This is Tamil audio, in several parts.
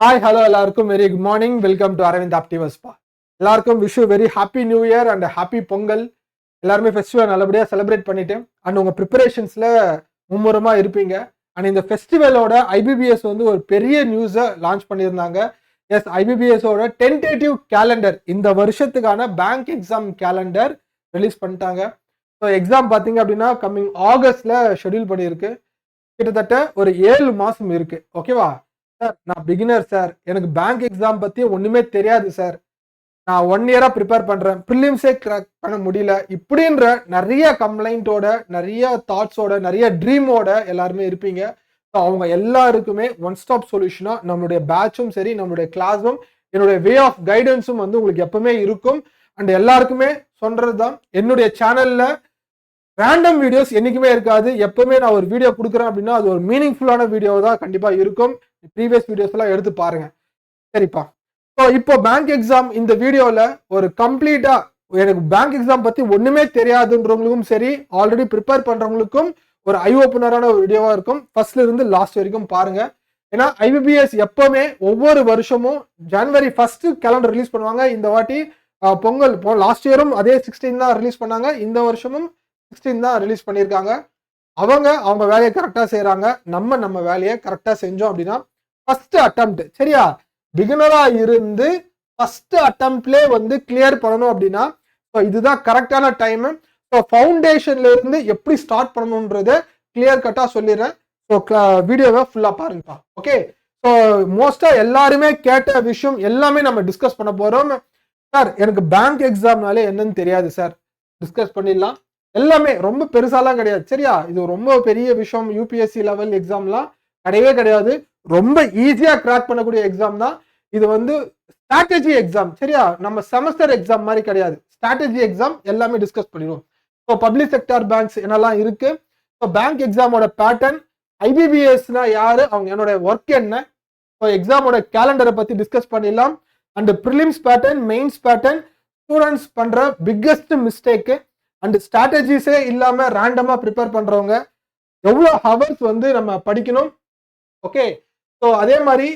ஹாய் ஹலோ எல்லாருக்கும் very good morning. Welcome to Aravind ஆப்டிவஸ்பா. எல்லாருக்கும் wish very happy new year and happy Pongal. எல்லாருமே ஃபெஸ்டிவல் நல்லபடியாக செலிப்ரேட் பண்ணிட்டு அண்ட் உங்கள் ப்ரிப்பரேஷன்ஸில் மும்முரமாக இருப்பீங்க. அண்ட் இந்த ஃபெஸ்டிவலோட ஐபிபிஎஸ் வந்து ஒரு பெரிய நியூஸை லான்ச் பண்ணியிருந்தாங்க. எஸ், ஐபிபிஎஸோட டென்டேட்டிவ் கேலண்டர், இந்த வருஷத்துக்கான பேங்க் எக்ஸாம் கேலண்டர் ரிலீஸ் பண்ணிட்டாங்க. ஸோ எக்ஸாம் பார்த்தீங்க அப்படின்னா கம்மிங் ஆகஸ்ட்ல ஷெடியூல் பண்ணியிருக்கு. கிட்டத்தட்ட ஒரு 7 மாதம் இருக்கு. ஓகேவா சார்? நான் பிகினர் சார், எனக்கு பேங்க் எக்ஸாம் பத்தி ஒண்ணுமே தெரியாது சார், நான் 1 இயரா ப்ரிப்பேர் பண்றேன், ப்ரிலிம்ஸே கிராக் பண்ண முடியல, இப்படின்ற நிறைய கம்ப்ளைண்டோட, நிறைய தாட்ஸோட, நிறைய ட்ரீமோட எல்லாருமே இருப்பீங்க. ஸோ அவங்க எல்லாருக்குமே ஒன் ஸ்டாப் சொல்யூஷனா நம்மளுடைய பேட்சும் சரி, நம்மளுடைய கிளாஸும், என்னுடைய வே ஆஃப் கைடன்ஸும் வந்து உங்களுக்கு எப்பவுமே இருக்கும். அண்ட் எல்லாருக்குமே சொல்றதுதான், என்னுடைய சேனல்ல ரேண்டம் வீடியோஸ் என்னைக்குமே இருக்காது. எப்பவுமே நான் ஒரு வீடியோ கொடுக்குறேன் அப்படின்னா அது ஒரு மீனிங்ஃபுல்லான வீடியோ தான் கண்டிப்பா இருக்கும். ப்ரீவியஸ் வீடியோஸ் எல்லாம் எடுத்து பாருங்க. சரிப்பா. ஸோ இப்போ பேங்க் எக்ஸாம் இந்த வீடியோல ஒரு கம்ப்ளீட்டா, எனக்கு பேங்க் எக்ஸாம் பத்தி ஒண்ணுமே தெரியாதுன்றவங்களுக்கும் சரி, ஆல்ரெடி ப்ரிப்பேர் பண்றவங்களுக்கும் ஒரு ஐ ஓப்பனரான ஒரு வீடியோவா இருக்கும். ஃபர்ஸ்ட்ல இருந்து லாஸ்ட் வரைக்கும் பாருங்க. ஏன்னா ஐபிபிஎஸ் எப்பவுமே ஒவ்வொரு வருஷமும் ஜனவரி 1 கேலண்டர் ரிலீஸ் பண்ணுவாங்க. இந்த வாட்டி பொங்கல் லாஸ்ட் இயரும் அதே 16 தான் ரிலீஸ் பண்ணாங்க. இந்த வருஷமும் 16 தான் ரிலீஸ் பண்ணியிருக்காங்க. அவங்க வேலையை கரெக்டா செய்யறாங்க. நம்ம வேலையை கரெக்டா செஞ்சோம் அப்படின்னா ஃபர்ஸ்ட் அட்டெம்ப்ட், சரியா, பிகினரா இருந்து ஃபர்ஸ்ட் அட்டெம்ப்ட்ல வந்து கிளியர் பண்ணணும் அப்படின்னா இதுதான் கரெக்டான டைம். ஸோ ஃபவுண்டேஷன்ல இருந்து எப்படி ஸ்டார்ட் பண்ணணும்ன்றத கிளியர் கட்டா சொல்லிடுறேன். ஸோ வீடியோவை ஃபுல்லா பாருங்கப்பா. ஓகே. ஸோ மோஸ்டா எல்லாருமே கேட்ட விஷயம் எல்லாமே நம்ம டிஸ்கஸ் பண்ண போறோம். சார், எனக்கு பேங்க் எக்ஸாம்னாலே என்னன்னு தெரியாது சார், டிஸ்கஸ் பண்ணிடலாம். எல்லாமே ரொம்ப பெருசாலாம் கிடையாது, சரியா? இது ரொம்ப பெரிய விஷயம். யூபிஎஸ்சி லெவல் எக்ஸாம்லாம் கிடையவே கிடையாது. ரொம்ப ஈஸியா கிராக் பண்ணக்கூடிய எக்ஸாம் தான் இது. வந்து ஸ்ட்ராட்டஜி எக்ஸாம், சரியா? நம்ம செமஸ்டர் எக்ஸாம் மாதிரி கிடையாது. ஸ்ட்ராட்டஜி எக்ஸாம் எல்லாமே டிஸ்கஸ் பண்ணிடுவோம். ஸோ பப்ளிக் செக்டார் பேங்க்ஸ் என்னெல்லாம் இருக்கு, ஸோ பேங்க் எக்ஸாமோட பேட்டர்ன், ஐபிபிஎஸ்னா யாரு, அவங்க என்னோட ஒர்க் என்ன, ஸோ எக்ஸாமோட கேலண்டரை பத்தி டிஸ்கஸ் பண்ணிடலாம். And prelims pattern, mains pattern, students பண்ற பிக்கஸ்ட் மிஸ்டேக், அண்ட் ஸ்ட்ராட்டஜிஸே இல்லாம ரேண்டமா ப்ரிப்பேர் பண்றவங்க எவ்வளவு ஹவர்ஸ் வந்து நம்ம படிக்கணும். ஓகே. ஸோ அதே மாதிரி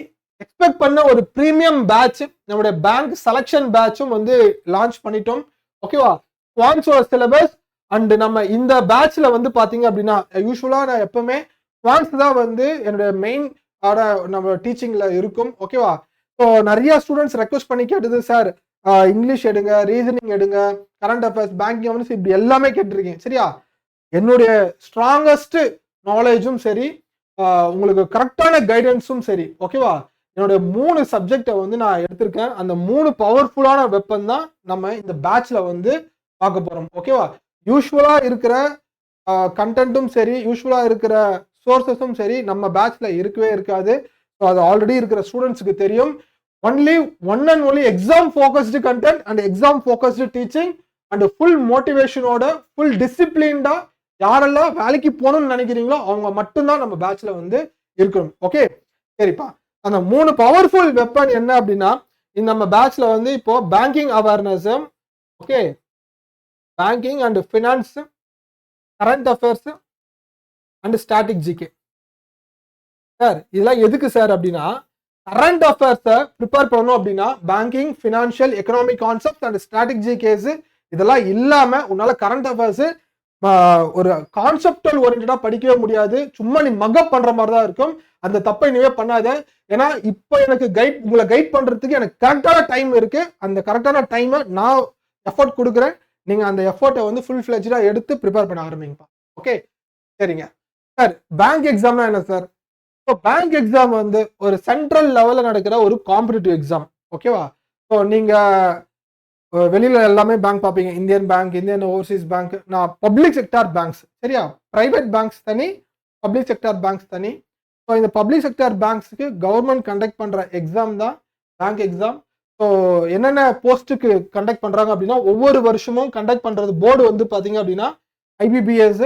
எக்ஸ்பெக்ட் பண்ண ஒரு ப்ரீமியம் பேட்ச், நம்மளுடைய பேங்க் செலக்ஷன் பேட்சும் வந்து லான்ச் பண்ணிட்டோம். ஓகேவா? குவான்ஸோட சிலபஸ் அண்ட் நம்ம இந்த பேட்ச்ல வந்து பாத்தீங்க அப்படின்னா யூஸ்வலா நான் எப்பவுமே குவான்ஸ் தான் வந்து என்னுடைய மெயின் நம்ம டீச்சிங்ல இருக்கும். ஓகேவா? ஸோ நிறைய ஸ்டூடெண்ட்ஸ் ரெக்வஸ்ட் பண்ணி கேட்டது, சார் இங்கிலீஷ் எடுங்க, ரீசனிங் எடுங்க, கரண்ட் அஃபேர்ஸ், பேங்கிங் அவர்ஸ், இப்படி எல்லாமே கேட்டிருக்கீங்க, சரியா? என்னுடைய ஸ்ட்ராங்கஸ்ட் நாலேஜும் சரி, உங்களுக்கு கரெக்டான கைடன்ஸும் சரி, ஓகேவா? என்னுடைய 3 சப்ஜெக்டை வந்து நான் எடுத்திருக்கேன். அந்த 3 பவர்ஃபுல்லான வெப்பன் தான் நம்ம இந்த பேட்ச்ல வந்து பார்க்க போறோம். ஓகேவா? யூஸ்வலா இருக்கிற கண்டென்ட்டும் சரி, யூஸ்வலா இருக்கிற சோர்சஸும் சரி நம்ம பேட்ச்ல இருக்கவே இருக்காது. ஸோ அது ஆல்ரெடி இருக்கிற ஸ்டூடெண்ட்ஸுக்கு தெரியும். Only one and only exam focused content and exam focused teaching and full மோட்டிவேஷனோட, ஃபுல் டிசிப்ளின்டா யாரெல்லாம் வேலைக்கு போகணும்னு நினைக்கிறீங்களோ அவங்க மட்டும்தான் நம்ம பேட்ச்ல வந்து இருக்கணும். ஓகே, சரிப்பா. அந்த 3 பவர்ஃபுல் வெப்பன் என்ன அப்படின்னா, இந்த நம்ம பேட்ச்ல வந்து இப்போ banking awareness, okay, banking and finance, current affairs and static GK. Sir இதெல்லாம் எதுக்கு சார் அப்படின்னா, கரண்ட் அஃபேர்ஸை ப்ரிப்பேர் பண்ணணும் அப்படின்னா banking, financial, economic concept and strategy GK's இதெல்லாம் இல்லாம உன்னால கரண்ட் அஃபேர்ஸ் ஒரு கான்செப்டுவல் ஓரியன்டா படிக்கவே முடியாது. சும்மா நீ மக்கப் பண்ற மாதிரி தான் இருக்கும். அந்த தப்பை நீவே பண்ணாத. ஏன்னா இப்போ எனக்கு உங்களை கைட் பண்றதுக்கு எனக்கு கரெக்டான டைம் இருக்கு. அந்த கரெக்டான டைமை நான் எஃபோர்ட் கொடுக்குறேன். நீங்க அந்த எஃபோர்ட்டை வந்து ஃபுல் ஃபிளெஜ்டா எடுத்து ப்ரிப்பேர் பண்ண ஆரம்பிங்கப்பா. ஓகே, சரிங்க. சார், பேங்க் எக்ஸாம்னா என்ன சார்? ஸோ பேங்க் எக்ஸாம் வந்து ஒரு சென்ட்ரல் லெவலில் நடக்கிற ஒரு காம்படிட்டிவ் எக்ஸாம். ஓகேவா? ஸோ நீங்க வெளியில எல்லாமே பேங்க் பார்ப்பீங்க, Indian bank, Indian Overseas bank. நான் பப்ளிக் செக்டார் பேங்க்ஸ், சரியா? பிரைவேட் பேங்க்ஸ் தனி, பப்ளிக் செக்டார் பேங்க்ஸ் தனி. ஸோ இந்த பப்ளிக் செக்டார் பேங்க்ஸுக்கு கவர்மெண்ட் கண்டக்ட் பண்ற எக்ஸாம் தான் பேங்க் எக்ஸாம். ஸோ என்னென்ன போஸ்ட்டுக்கு கண்டக்ட் பண்றாங்க அப்படின்னா, ஒவ்வொரு வருஷமும் கண்டக்ட் பண்றது போர்டு வந்து பாத்தீங்க அப்படின்னா ஐபிபிஎஸ்.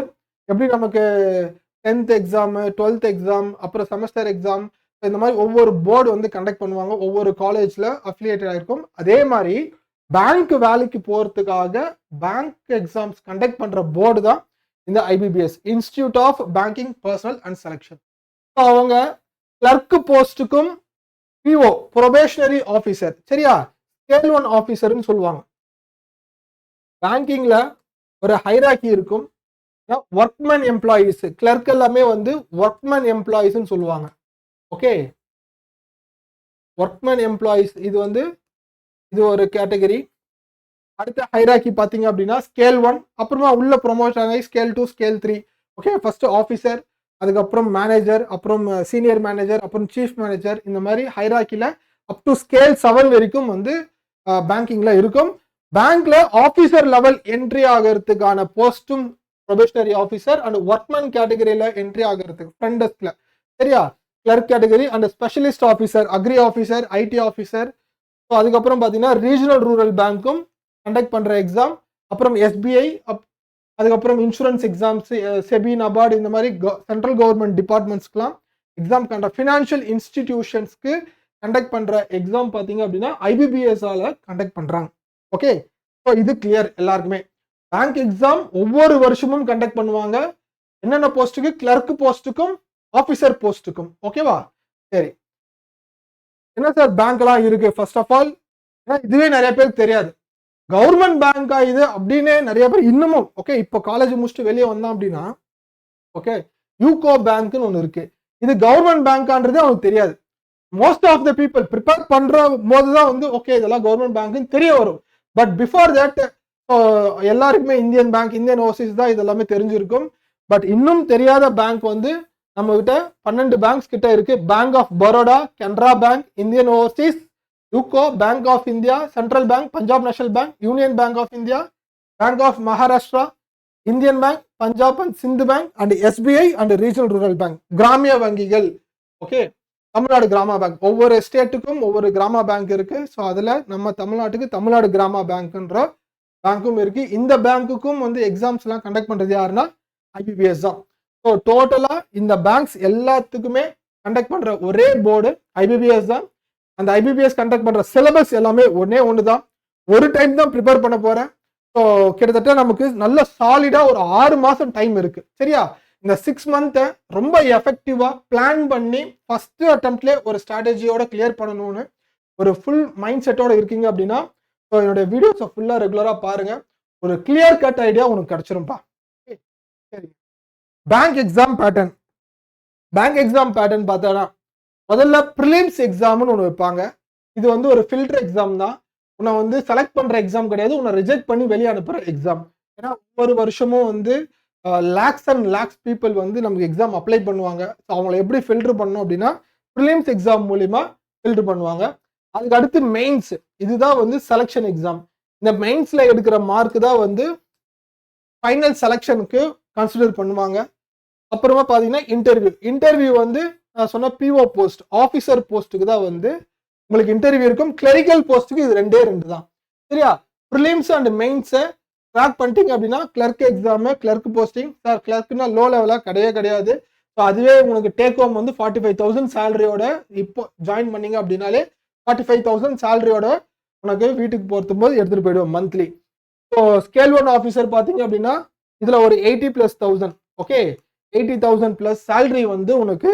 எப்படி நமக்கு 10th எக்ஸாம், 12th எக்ஸாம், அப்புறம் செமஸ்டர் எக்ஸாம், இந்த மாதிரி ஒவ்வொரு போர்டு வந்து கண்டக்ட் பண்ணுவாங்க. ஒவ்வொரு காலேஜ்ல அஃபிலியேட்டட் ஆயிருக்கும். அதே மாதிரி பேங்க் வேலைக்கு போறதுக்காக பேங்க் எக்ஸாம்ஸ் கண்டக்ட் பண்ற போர்டு தான் இந்த IBPS, institute of banking personnel and selection. அவங்க கிளர்க் போஸ்ட்டுக்கும் பிஓ ப்ரொபேஷனரி ஆஃபீஸர், சரியா? ஸ்கேல் 1 ஆஃபீஸர்னு சொல்லுவாங்க. பேங்கிங்ல ஒரு ஹைரார்கி இருக்கும். ஒர்க்மேன் எம்ப்ளாயீஸ், கிளர்க் எல்லாமே வந்து ஒர்க்மேன் எம்ப்ளாயீஸ்னு சொல்லுவாங்க. ஓகே, ஒர்க்மேன் எம்ப்ளாயீஸ் இது ஒரு கேட்டகரி. அடுத்த ஹைரார்கி பாத்தீங்க அப்படின்னா ஸ்கேல் 1, அப்புறமா உள்ள ப்ரொமோஷன் ஆகி scale 2, scale 3. Okay, first officer, அதுக்கப்புறம் மேனேஜர், அப்புறம் சீனியர் மேனேஜர், அப்புறம் சீஃப் மேனேஜர். இந்த மாதிரி ஹைரார்கில அப் டு ஸ்கேல் 7 வரைக்கும் பேங்கிங்ல இருக்கும். பேங்க்ல ஆஃபீஸர் லெவல் என்ட்ரி ஆகிறதுக்கான போஸ்டும் ப்ரொபேஷனரி ஆஃபீஸர் அண்ட் ஒர்க்மேன் கேட்டகரியில என்ட்ரி ஆகிறதுக்கு ஃப்ரண்ட் டெஸ்க்ல, சரியா? Clerk category and specialist officer, agri officer, IT officer. So அதுக்கப்புறம் பார்த்தீங்கன்னா ரீஜனல் ரூரல் பேங்க்கும் கண்டக்ட் பண்ற எக்ஸாம், அப்புறம் எஸ்பிஐ, அதுக்கப்புறம் இன்சூரன்ஸ் எக்ஸாம்ஸ், செபி, நபார்டு, இந்த மாதிரி சென்ட்ரல் கவர்மெண்ட் டிபார்ட்மெண்ட்ஸ்க்குலாம் எக்ஸாம் ஃபினான்ஷியல் இன்ஸ்டிடியூஷன்ஸ்க்கு கண்டக்ட் பண்ற எக்ஸாம் பார்த்தீங்க அப்படின்னா ஐபிபிஎஸ்ஆல கண்டக்ட் பண்றாங்க. ஓகே, ஸோ இது கிளியர் எல்லாருக்குமே. பேங்க் எக்ஸாம் ஒவ்வொரு வருஷமும் கண்டக்ட் பண்ணுவாங்க. என்னென்ன போஸ்ட்டுக்கு? Clerk போஸ்ட்டுக்கும் officer போஸ்ட்டுக்கும். ஓகேவா? சரி, என்ன சார் பேங்க்லாம் இருக்கு? ஃபர்ஸ்ட் ஆஃப் ஆல் இதுவே நிறைய பேருக்கு தெரியாது. கவர்மெண்ட் பேங்கா இது அப்படின்னு நிறைய பேர் இன்னமும், ஓகே, இப்போ காலேஜ் முடிச்சுட்டு வெளியே வந்தான் அப்படின்னா, ஓகே, யூகோ பேங்க்னு ஒன்று இருக்கு. இது கவர்மெண்ட் பேங்கான்றது அவனுக்கு தெரியாது. Most of the people prepare பண்ற போதுதான் ஓகே இதெல்லாம் கவர்மெண்ட் பேங்க்னு தெரிய வரும். பட் பிஃபோர் தட் எல்லாருக்குமே இந்தியன் பேங்க், இந்தியன் ஓவர்சீஸ் தான் இதெல்லாமே தெரிஞ்சிருக்கும். பட் இன்னும் தெரியாத பேங்க் நம்ம கிட்ட 12 பேங்க்ஸ் கிட்ட இருக்கு. Bank of Baroda, Canara bank, Indian overseas, UCO, bank of India, central bank, Punjab national bank, union bank of India, bank of Maharashtra, Indian bank, Punjab and Sind bank and SBI and regional rural bank, கிராமிய வங்கிகள். ஓகே, தமிழ்நாடு கிராம பேங்க். ஒவ்வொரு ஸ்டேட்டுக்கும் ஒவ்வொரு கிராம பேங்க் இருக்கு. ஸோ அதுல நம்ம தமிழ்நாட்டுக்கு தமிழ்நாடு கிராம பேங்க்ன்ற பேங்க்கும் இருக்கு. இந்த பேங்க்குக்கும் எக்ஸாம்ஸ் எல்லாம் கண்டக்ட் பண்றது யாருன்னா ஐபிபிஎஸ் தான். ஸோ டோட்டலா இந்த பேங்க்ஸ் எல்லாத்துக்குமே கண்டக்ட் பண்ற ஒரே போர்டு ஐபிபிஎஸ் தான். அந்த ஐபிபிஎஸ் கண்டக்ட் பண்ற சிலபஸ் எல்லாமே ஒன்று தான். ஒரு டைம் தான் ப்ரிப்பேர் பண்ண போறேன். ஸோ கிட்டத்தட்ட நமக்கு நல்ல சாலிடா ஒரு 6 மாசம் டைம் இருக்கு, சரியா? இந்த 6 மந்த்தை ரொம்ப எஃபெக்டிவா பிளான் பண்ணி ஃபர்ஸ்ட் அட்டெம்ப்ட்லேயே ஒரு ஸ்ட்ராட்டஜியோட கிளியர் பண்ணணும்னு ஒரு ஃபுல் மைண்ட் செட்டோட இருக்கீங்க அப்படின்னா ஸோ என்னுடைய வீடியோஸை ஃபுல்லாக ரெகுலராக பாருங்க. ஒரு கிளியர் கட் ஐடியா உனக்கு கிடைச்சிரும்பா. சரி, bank exam pattern. Bank exam pattern பார்த்தோன்னா முதல்ல ப்ரிலிம்ஸ் எக்ஸாம்னு ஒன்று வைப்பாங்க. இது ஒரு ஃபில்டர் எக்ஸாம் தான். உன்னை செலக்ட் பண்ற எக்ஸாம் கிடையாது, உன்னை ரிஜெக்ட் பண்ணி வெளியே அனுப்புற எக்ஸாம். ஏன்னா ஒவ்வொரு வருஷமும் லேக்ஸ் அண்ட் லேக்ஸ் பீப்புள் நமக்கு எக்ஸாம் அப்ளை பண்ணுவாங்க. ஸோ அவங்களை எப்படி ஃபில்டர் பண்ணணும் அப்படின்னா ப்ரிலிம்ஸ் எக்ஸாம் மூலிமா ஃபில்டர் பண்ணுவாங்க. அதுக்கு அடுத்து மெயின்ஸ், இதுதான் செலக்ஷன் எக்ஸாம். இந்த மெயின்ஸ்ல எடுக்கிற மார்க் தான் ஃபைனல் செலக்ஷனுக்கு கன்சிடர் பண்ணுவாங்க. அப்புறமா பார்த்தீங்கன்னா இன்டர்வியூ நான் சொன்ன பிஓ போஸ்ட், ஆஃபீஸர் போஸ்ட்டுக்கு தான் உங்களுக்கு இன்டர்வியூ இருக்கும். கிளரிக்கல் போஸ்ட்டுக்கு இது 2 தான், சரியா? ப்ரிலிம்ஸ் அண்ட் மெயின்ஸை கிராக் பண்ணிட்டீங்க அப்படின்னா clerk exam, clerk posting. Sir கிளர்க்னா லோ லெவலாக கிடையாது. ஸோ அதுவே உங்களுக்கு டேக் ஹோம் 45,000 சேலரியோட இப்போ ஜாயின் பண்ணீங்க அப்படின்னாலே 45,000 சேலரியோட உனக்கு வீட்டுக்கு போது எடுத்துட்டு போயிடுவோம் மந்த்லி. ஸோ ஸ்கேல் 1 ஆஃபீஸர் பார்த்தீங்க அப்படின்னா இதுல ஒரு 80,000+, ஓகே, 80,000+ சேலரி உனக்கு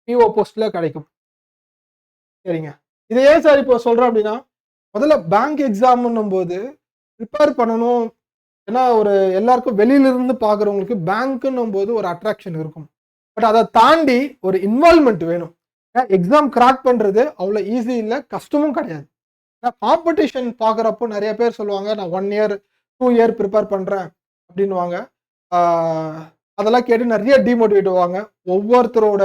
பிஓ போஸ்ட்ல கிடைக்கும். சரிங்க, இதை ஏன் சார் இப்போ சொல்றேன் அப்படின்னா முதல்ல பேங்க் எக்ஸாம்னும் போது ப்ரிப்பேர் பண்ணணும். ஏன்னா எல்லாருக்கும் வெளியிலிருந்து பார்க்குறவங்களுக்கு பேங்க்னும் போது ஒரு அட்ராக்ஷன் இருக்கும். பட் அதை தாண்டி ஒரு இன்வால்மெண்ட் வேணும். எக்ஸாம் கிராக் பண்றது அவ்வளோ ஈஸி இல்லை, கஷ்டமும் கிடையாது. காம்படிஷன் பார்க்குறப்போ நிறைய பேர் சொல்லுவாங்க நான் 1 year 2 year ப்ரிப்பேர் பண்றேன் அப்படின்வாங்க. அதெல்லாம் கேட்டு நிறைய டிமோட்டிவேட் ஆவாங்க. ஒவ்வொருத்தரோட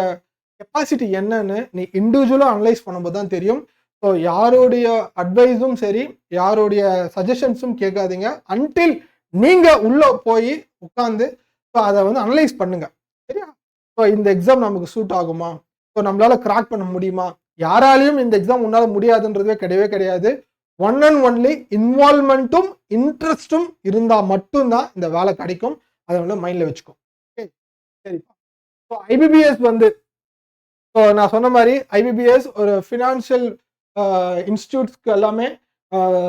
கெப்பாசிட்டி என்னன்னு நீ இண்டிவிஜுவலாக அனலைஸ் பண்ணும்போது தான் தெரியும். ஸோ யாருடைய அட்வைஸும் சரி, யாருடைய சஜஷன்ஸும் கேட்காதீங்க அன்டில் நீங்க உள்ள போய் உட்காந்து அதை அனலைஸ் பண்ணுங்க, சரியா? ஸோ இந்த எக்ஸாம் நமக்கு சூட் ஆகுமா, ஸோ நம்மளால கிராக் பண்ண முடியுமா? யாராலையும் இந்த எக்ஸாம் உன்னால முடியாதுன்றதே கிடையாது. ஒன் அண்ட் ஒன்லி இன்வால்மெண்ட்டும் இன்ட்ரெஸ்டும் இருந்தா மட்டும்தான் இந்த வேலை கிடைக்கும். அதை மைண்ட்ல வச்சுக்கோ. சரிப்பா. ஸோ ஐபிபிஎஸ் ஸோ நான் சொன்ன மாதிரி ஐபிபிஎஸ் ஒரு ஃபினான்ஷியல் இன்ஸ்டியூட்ஸ்க்கு எல்லாமே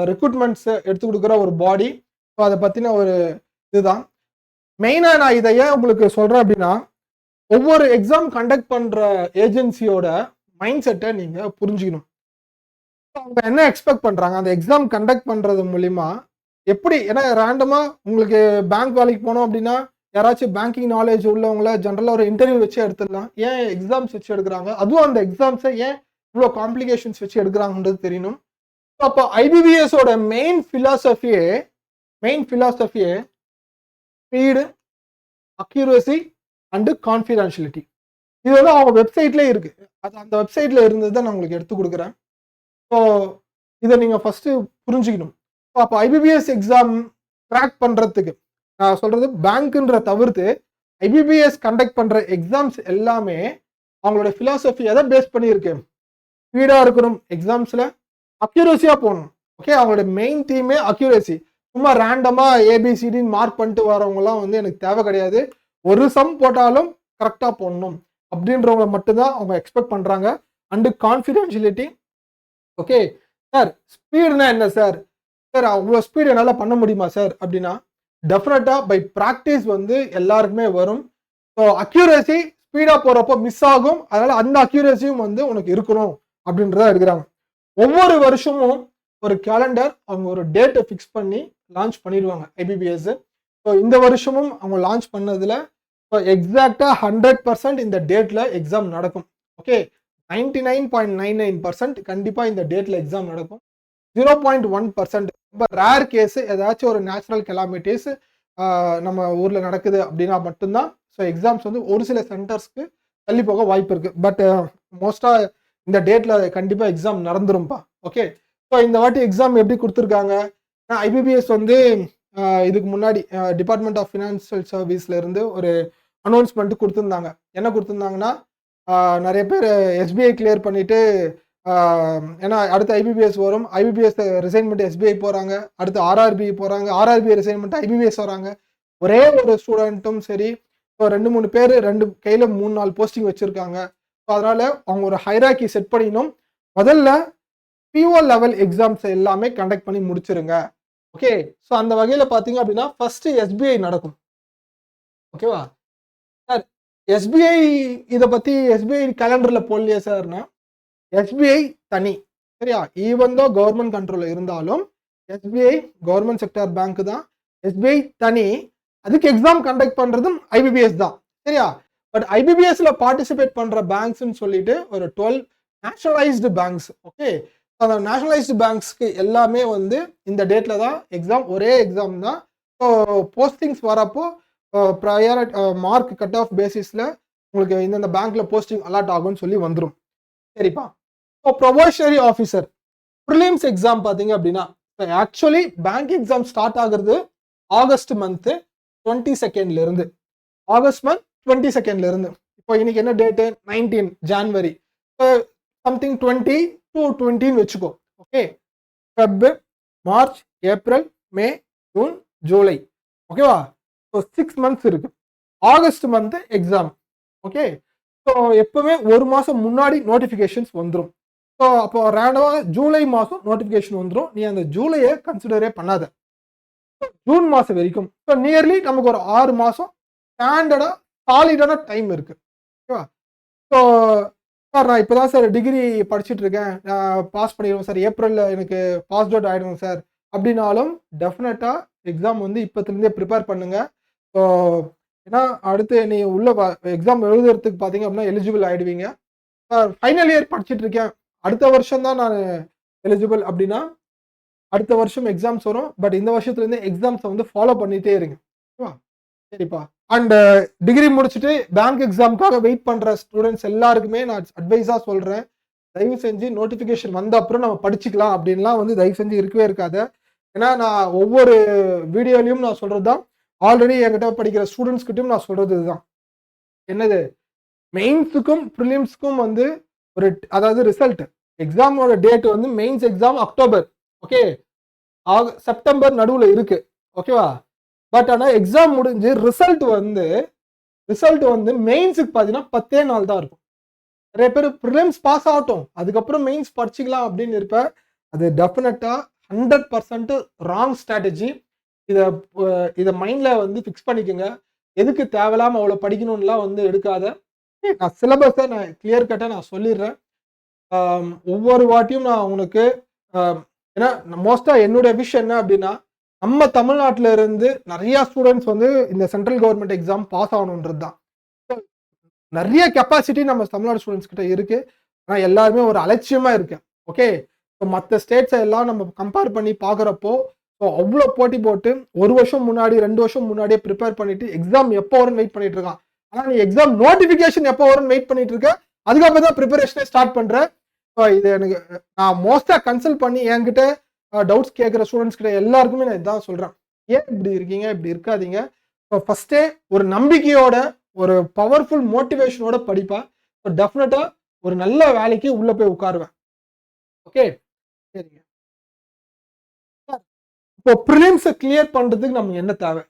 ரெக்ரூட்மெண்ட்ஸ் எடுத்து கொடுக்குற ஒரு பாடி. ஸோ அதை பற்றின ஒரு இதுதான். மெயினாக நான் இதை ஏன் உங்களுக்கு சொல்கிறேன் அப்படின்னா ஒவ்வொரு எக்ஸாம் கண்டக்ட் பண்ணுற ஏஜென்சியோட மைண்ட் செட்டை நீங்க புரிஞ்சுக்கணும். அவங்க என்ன எக்ஸ்பெக்ட் பண்றாங்க அந்த எக்ஸாம் கண்டக்ட் பண்றது மூலியமா எப்படி? ஏன்னா ரேண்டமா உங்களுக்கு பேங்க் வேலைக்கு போனோம் அப்படின்னா யாராச்சும் பேங்கிங் நாலேஜ் உள்ளவங்கள ஜென்ரலா ஒரு இன்டர்வியூ வச்சு எடுத்துடலாம். ஏன் எக்ஸாம்ஸ் வச்சு எடுக்கிறாங்க? அதுவும் அந்த எக்ஸாம்ஸை ஏன் இவ்வளோ காம்ப்ளிகேஷன்ஸ் வச்சு எடுக்கிறாங்கன்றது தெரியணும். அப்போ ஐபிபிஎஸோட மெயின் பிலாசபியே ஸ்பீடு, அக்யூரசி அண்ட் கான்ஃபிடென்ஷியலிட்டி. இது வந்து அவங்க வெப்சைட்லேயே இருக்கு. அது அந்த வெப்சைட்ல இருந்தது தான் நான் உங்களுக்கு எடுத்து கொடுக்குறேன். ஸோ இதை நீங்கள் ஃபஸ்ட்டு புரிஞ்சுக்கணும். ஸோ அப்போ ஐபிபிஎஸ் எக்ஸாம் ட்ராக் பண்ணுறதுக்கு நான் சொல்கிறது பேங்க்குன்ற தவிர்த்து ஐபிபிஎஸ் கண்டக்ட் பண்ணுற எக்ஸாம்ஸ் எல்லாமே அவங்களோட ஃபிலாசபி எதை பேஸ் பண்ணியிருக்கு? ஸ்பீடாக இருக்கணும் எக்ஸாம்ஸில், அக்யூரஸியாக போகணும். ஓகே, அவங்களோட மெயின் தீமே அக்யூரசி. சும்மா ரேண்டமாக ஏபிசிடின்னு மார்க் பண்ணிட்டு வரவங்கலாம் வந்து எனக்கு தேவை கிடையாது. ஒரு சம் போட்டாலும் கரெக்டாக போடணும் அப்படின்றவங்க மட்டும்தான் அவங்க எக்ஸ்பெக்ட் பண்ணுறாங்க. அண்டு கான்ஃபிடென்ஷியலிட்டி. ஓகே சார், ஸ்பீடுனா என்ன சார்? சார் அவ்வளோ ஸ்பீடு என்னால் பண்ண முடியுமா சார் அப்படின்னா, டெஃபினட்டாக பை ப்ராக்டிஸ் வந்து எல்லாருக்குமே வரும். ஸோ அக்யூரசி ஸ்பீடாக போகிறப்போ மிஸ் ஆகும். அதனால் அந்த அக்யூரசியும் வந்து உனக்கு இருக்கணும் அப்படின்றத எடுக்கிறாங்க. ஒவ்வொரு வருஷமும் ஒரு கேலண்டர் அவங்க ஒரு டேட்டை ஃபிக்ஸ் பண்ணி லான்ச் பண்ணிடுவாங்க ஐபிபிஎஸ். ஸோ இந்த வருஷமும் அவங்க லான்ச் பண்ணதில் ஸோ எக்ஸாக்டாக 100% இந்த டேட்டில் எக்ஸாம் நடக்கும். ஓகே, 99.99% கண்டிப்பாக இந்த டேட்டில் எக்ஸாம் நடக்கும். 0.1% ரொம்ப ரேர் கேஸு ஏதாச்சும் ஒரு நேச்சுரல் கெலாமிட்டிஸ் நம்ம ஊரில் நடக்குது அப்படின்னா மட்டும்தான் ஸோ எக்ஸாம்ஸ் வந்து ஒரு சில சென்டர்ஸ்க்கு தள்ளி போக வாய்ப்பு இருக்குது. பட் மோஸ்ட்டாக இந்த டேட்டில் கண்டிப்பாக எக்ஸாம் நடந்துரும்பா. ஓகே, ஸோ இந்த வாட்டி எக்ஸாம் எப்படி கொடுத்துருக்காங்க? ஐபிபிஎஸ் வந்து இதுக்கு முன்னாடி டிபார்ட்மெண்ட் ஆஃப் ஃபினான்ஷியல் சர்வீஸ்லேருந்து ஒரு அனௌன்ஸ்மெண்ட் கொடுத்துருந்தாங்க. என்ன கொடுத்துருந்தாங்கன்னா, நிறைய பேர் எஸ்பிஐ கிளியர் பண்ணிவிட்டு ஏன்னா அடுத்து ஐபிபிஎஸ் வரும், ஐபிபிஎஸ் ரிசைன்மெண்ட் எஸ்பிஐ போகிறாங்க, அடுத்து ஆர்ஆர்பி போகிறாங்க, ஆர்ஆர்பி ரிசைன்மெண்ட் ஐபிபிஎஸ் வராங்க. ஒரே ஒரு ஸ்டூடெண்ட்டும் சரி, ஸோ 2-3 பேர் 2 கையில் 3-4 போஸ்டிங் வச்சுருக்காங்க. ஸோ அதனால் அவங்க ஒரு ஹைராக்கி செட் பண்ணிக்கணும். முதல்ல பிஓ லெவல் எக்ஸாம்ஸ் எல்லாமே கண்டக்ட் பண்ணி முடிச்சிருங்க. ஓகே, ஸோ அந்த வகையில் பார்த்தீங்க அப்படின்னா ஃபர்ஸ்ட் எஸ்பிஐ நடக்கும். ஓகேவா சார்? எஸ்பிஐ இதை பற்றி எஸ்பிஐ கேலண்டரில் போடலையே சார்னா, எஸ்பிஐ தனி, சரியா? ஈவன் தோ கவர்மெண்ட் கண்ட்ரோலில் இருந்தாலும் எஸ்பிஐ கவர்மெண்ட் செக்டர் பேங்க் தான். எஸ்பிஐ தனி, அதுக்கு எக்ஸாம் கண்டக்ட் பண்ணுறதும் ஐபிபிஎஸ் தான், சரியா? பட் ஐபிபிஎஸ்ல பார்ட்டிசிபேட் பண்ணுற பேங்க்ஸ்ன்னு சொல்லிட்டு ஒரு 12 நேஷனலைஸ்டு பேங்க்ஸ். ஓகே, அந்த நேஷனலைஸ்டு பேங்க்ஸ்க்கு எல்லாமே வந்து இந்த டேட்டில் தான் எக்ஸாம், ஒரே எக்ஸாம் தான். ஸோ போஸ்டிங்ஸ் வரப்போ ப்ரையாரிட்டி மார்க் கட் ஆஃப் பேசிஸில் உங்களுக்கு இந்தந்த பேங்க்கில் போஸ்டிங் அலாட் ஆகும்னு சொல்லி வந்துடும், சரிப்பா? So probationary officer prelims exam பார்த்தீங்க அப்படின்னா, ஆக்சுவலி பேங்க் எக்ஸாம் ஸ்டார்ட் ஆகுறது ஆகஸ்ட் மந்த்து 22 இருந்து, ஆகஸ்ட் மந்த் 22 இருந்து. இப்போ இன்னைக்கு என்ன டேட்டு? 19 ஜான்வரி. சம்திங் 20 to 20 வச்சுக்கோ. ஓகே, ஃபெப், மார்ச், ஏப்ரல், மே, ஜூன், ஜூலை. ஓகேவா? ஸோ 6 மந்த்ஸ் இருக்கு. August month exam. Okay, so எப்பவுமே ஒரு மாதம் முன்னாடி நோட்டிஃபிகேஷன்ஸ் வந்துடும். ஸோ அப்போ ரேண்டமாக ஜூலை மாதம் நோட்டிஃபிகேஷன் வந்துடும். நீ அந்த ஜூலையை கன்சிடரே பண்ணாத. ஜூன் மாதம் வரைக்கும் ஸோ நியர்லி நமக்கு ஒரு 6 மாதம் ஸ்டாண்டர்டாக சாலிடான டைம் இருக்குது. ஓகேவா? ஸோ சார் நான் இப்போ தான் சார் டிகிரி படிச்சுட்டு இருக்கேன், நான் பாஸ் பண்ணிடுவேன் சார், ஏப்ரலில் எனக்கு பாஸ் அவுட் ஆகிடுவேன் சார் அப்படின்னாலும் டெஃபினட்டாக எக்ஸாம் வந்து இப்போத்துலேருந்தே ப்ரிப்பேர் பண்ணுங்கள். ஸோ ஏன்னா அடுத்து நீ உள்ள எக்ஸாம் எழுதுறதுக்கு பார்த்தீங்க அப்படின்னா எலிஜிபிள் ஆகிடுவீங்க. சார் ஃபைனல் இயர் படிச்சுட்டு இருக்கேன், அடுத்த வருஷம் தான் நான் எலிஜிபிள் அப்படின்னா அடுத்த வருஷம் எக்ஸாம்ஸ் வரும். பட் இந்த வருஷத்துலேருந்து எக்ஸாம்ஸை வந்து ஃபாலோ பண்ணிகிட்டே இருங்க. ஓகேவா? சரிப்பா. அண்ட் டிகிரி முடிச்சுட்டு பேங்க் எக்ஸாமுக்காக வெயிட் பண்ணுற ஸ்டூடெண்ட்ஸ் எல்லாருக்குமே நான் அட்வைஸாக சொல்கிறேன், தயவு செஞ்சு நோட்டிஃபிகேஷன் வந்த அப்புறம் நம்ம படிச்சுக்கலாம் அப்படின்லாம் வந்து தயவு செஞ்சு இருக்கவே இருக்காது. ஏன்னா நான் ஒவ்வொரு வீடியோலையும் நான் சொல்கிறது தான், ஆல்ரெடி என்கிட்ட படிக்கிற ஸ்டூடெண்ட்ஸ்கிட்டையும் நான் சொல்கிறது இதுதான். என்னது? மெயின்ஸுக்கும் ப்ரிலிம்ஸுக்கும் வந்து ஒரு அதாவது ரிசல்ட் எக்ஸாமோட டேட் வந்து mains exam October, okay, September நடுவில் இருக்கு. ஓகேவா? பட் ஆனால் எக்ஸாம் முடிஞ்சு ரிசல்ட் வந்து மெயின்ஸுக்கு பார்த்தீங்கன்னா 10 நாள் தான் இருக்கும். நிறைய பேர் ப்ரிலிம்ஸ் பாஸ் ஆகட்டும் அதுக்கப்புறம் மெயின்ஸ் படிச்சுக்கலாம் அப்படின்னு இருப்பேன். அது டெஃபினட்டாக 100% ராங் ஸ்ட்ராட்டஜி. இதை மைண்டில் வந்து ஃபிக்ஸ் பண்ணிக்கோங்க. எதுக்கு தேவையில்லாமல் அவ்வளோ படிக்கணும்லாம் வந்து எடுக்காத. நான் சிலபஸை நான் கிளியர் கட்டாக நான் சொல்லிடுறேன். ஒவ்வொரு வாட்டியும் நான் உங்களுக்கு ஏன்னா மோஸ்ட்டாக என்னுடைய விஷயம் என்ன அப்படின்னா, நம்ம தமிழ்நாட்டில் இருந்து நிறையா ஸ்டூடெண்ட்ஸ் வந்து இந்த சென்ட்ரல் கவர்மெண்ட் எக்ஸாம் பாஸ் ஆகணுன்றது தான். நிறைய கெப்பாசிட்டி நம்ம தமிழ்நாடு ஸ்டூடெண்ட்ஸ் கிட்ட இருக்கு. ஆனால் எல்லாருமே ஒரு அலட்சியமா இருக்கு. ஓகே, இப்போ மற்ற ஸ்டேட்ஸை எல்லாம் நம்ம கம்பேர் பண்ணி பார்க்குறப்போ அவ்வளோ போட்டி போட்டு 1 வருஷம் முன்னாடி 2 வருஷம் முன்னாடியே ப்ரிப்பேர் பண்ணிட்டு எக்ஸாம் எப்போ வரும்னு வெயிட் பண்ணிட்டு இருக்கான். ஆனால் நீ எக்ஸாம் நோட்டிஃபிகேஷன் எப்போ வரும்னு வெயிட் பண்ணிட்டு இருக்க, அதுக்கப்புறம் தான் ப்ரிப்பரேஷனே ஸ்டார்ட் பண்றேன். இது எனக்கு நான் மோஸ்ட்டாக கன்சல்ட் பண்ணி என்கிட்ட டவுட்ஸ் கேட்குற ஸ்டூடெண்ட்ஸ் கிட்ட எல்லாருக்குமே நான் இதான் சொல்கிறேன். ஏன் இப்படி இருக்கீங்க, இப்படி இருக்காதீங்க. ஸோ ஃபஸ்ட்டே ஒரு நம்பிக்கையோட ஒரு பவர்ஃபுல் மோட்டிவேஷனோட படிப்பேன். ஸோ டெஃபினட்டாக ஒரு நல்ல வேலைக்கு உள்ளே போய் உட்காருவேன். ஓகே, சரிங்க. இப்போ ப்ரிலிம்ஸை கிளியர் பண்ணுறதுக்கு நமக்கு என்ன தேவை?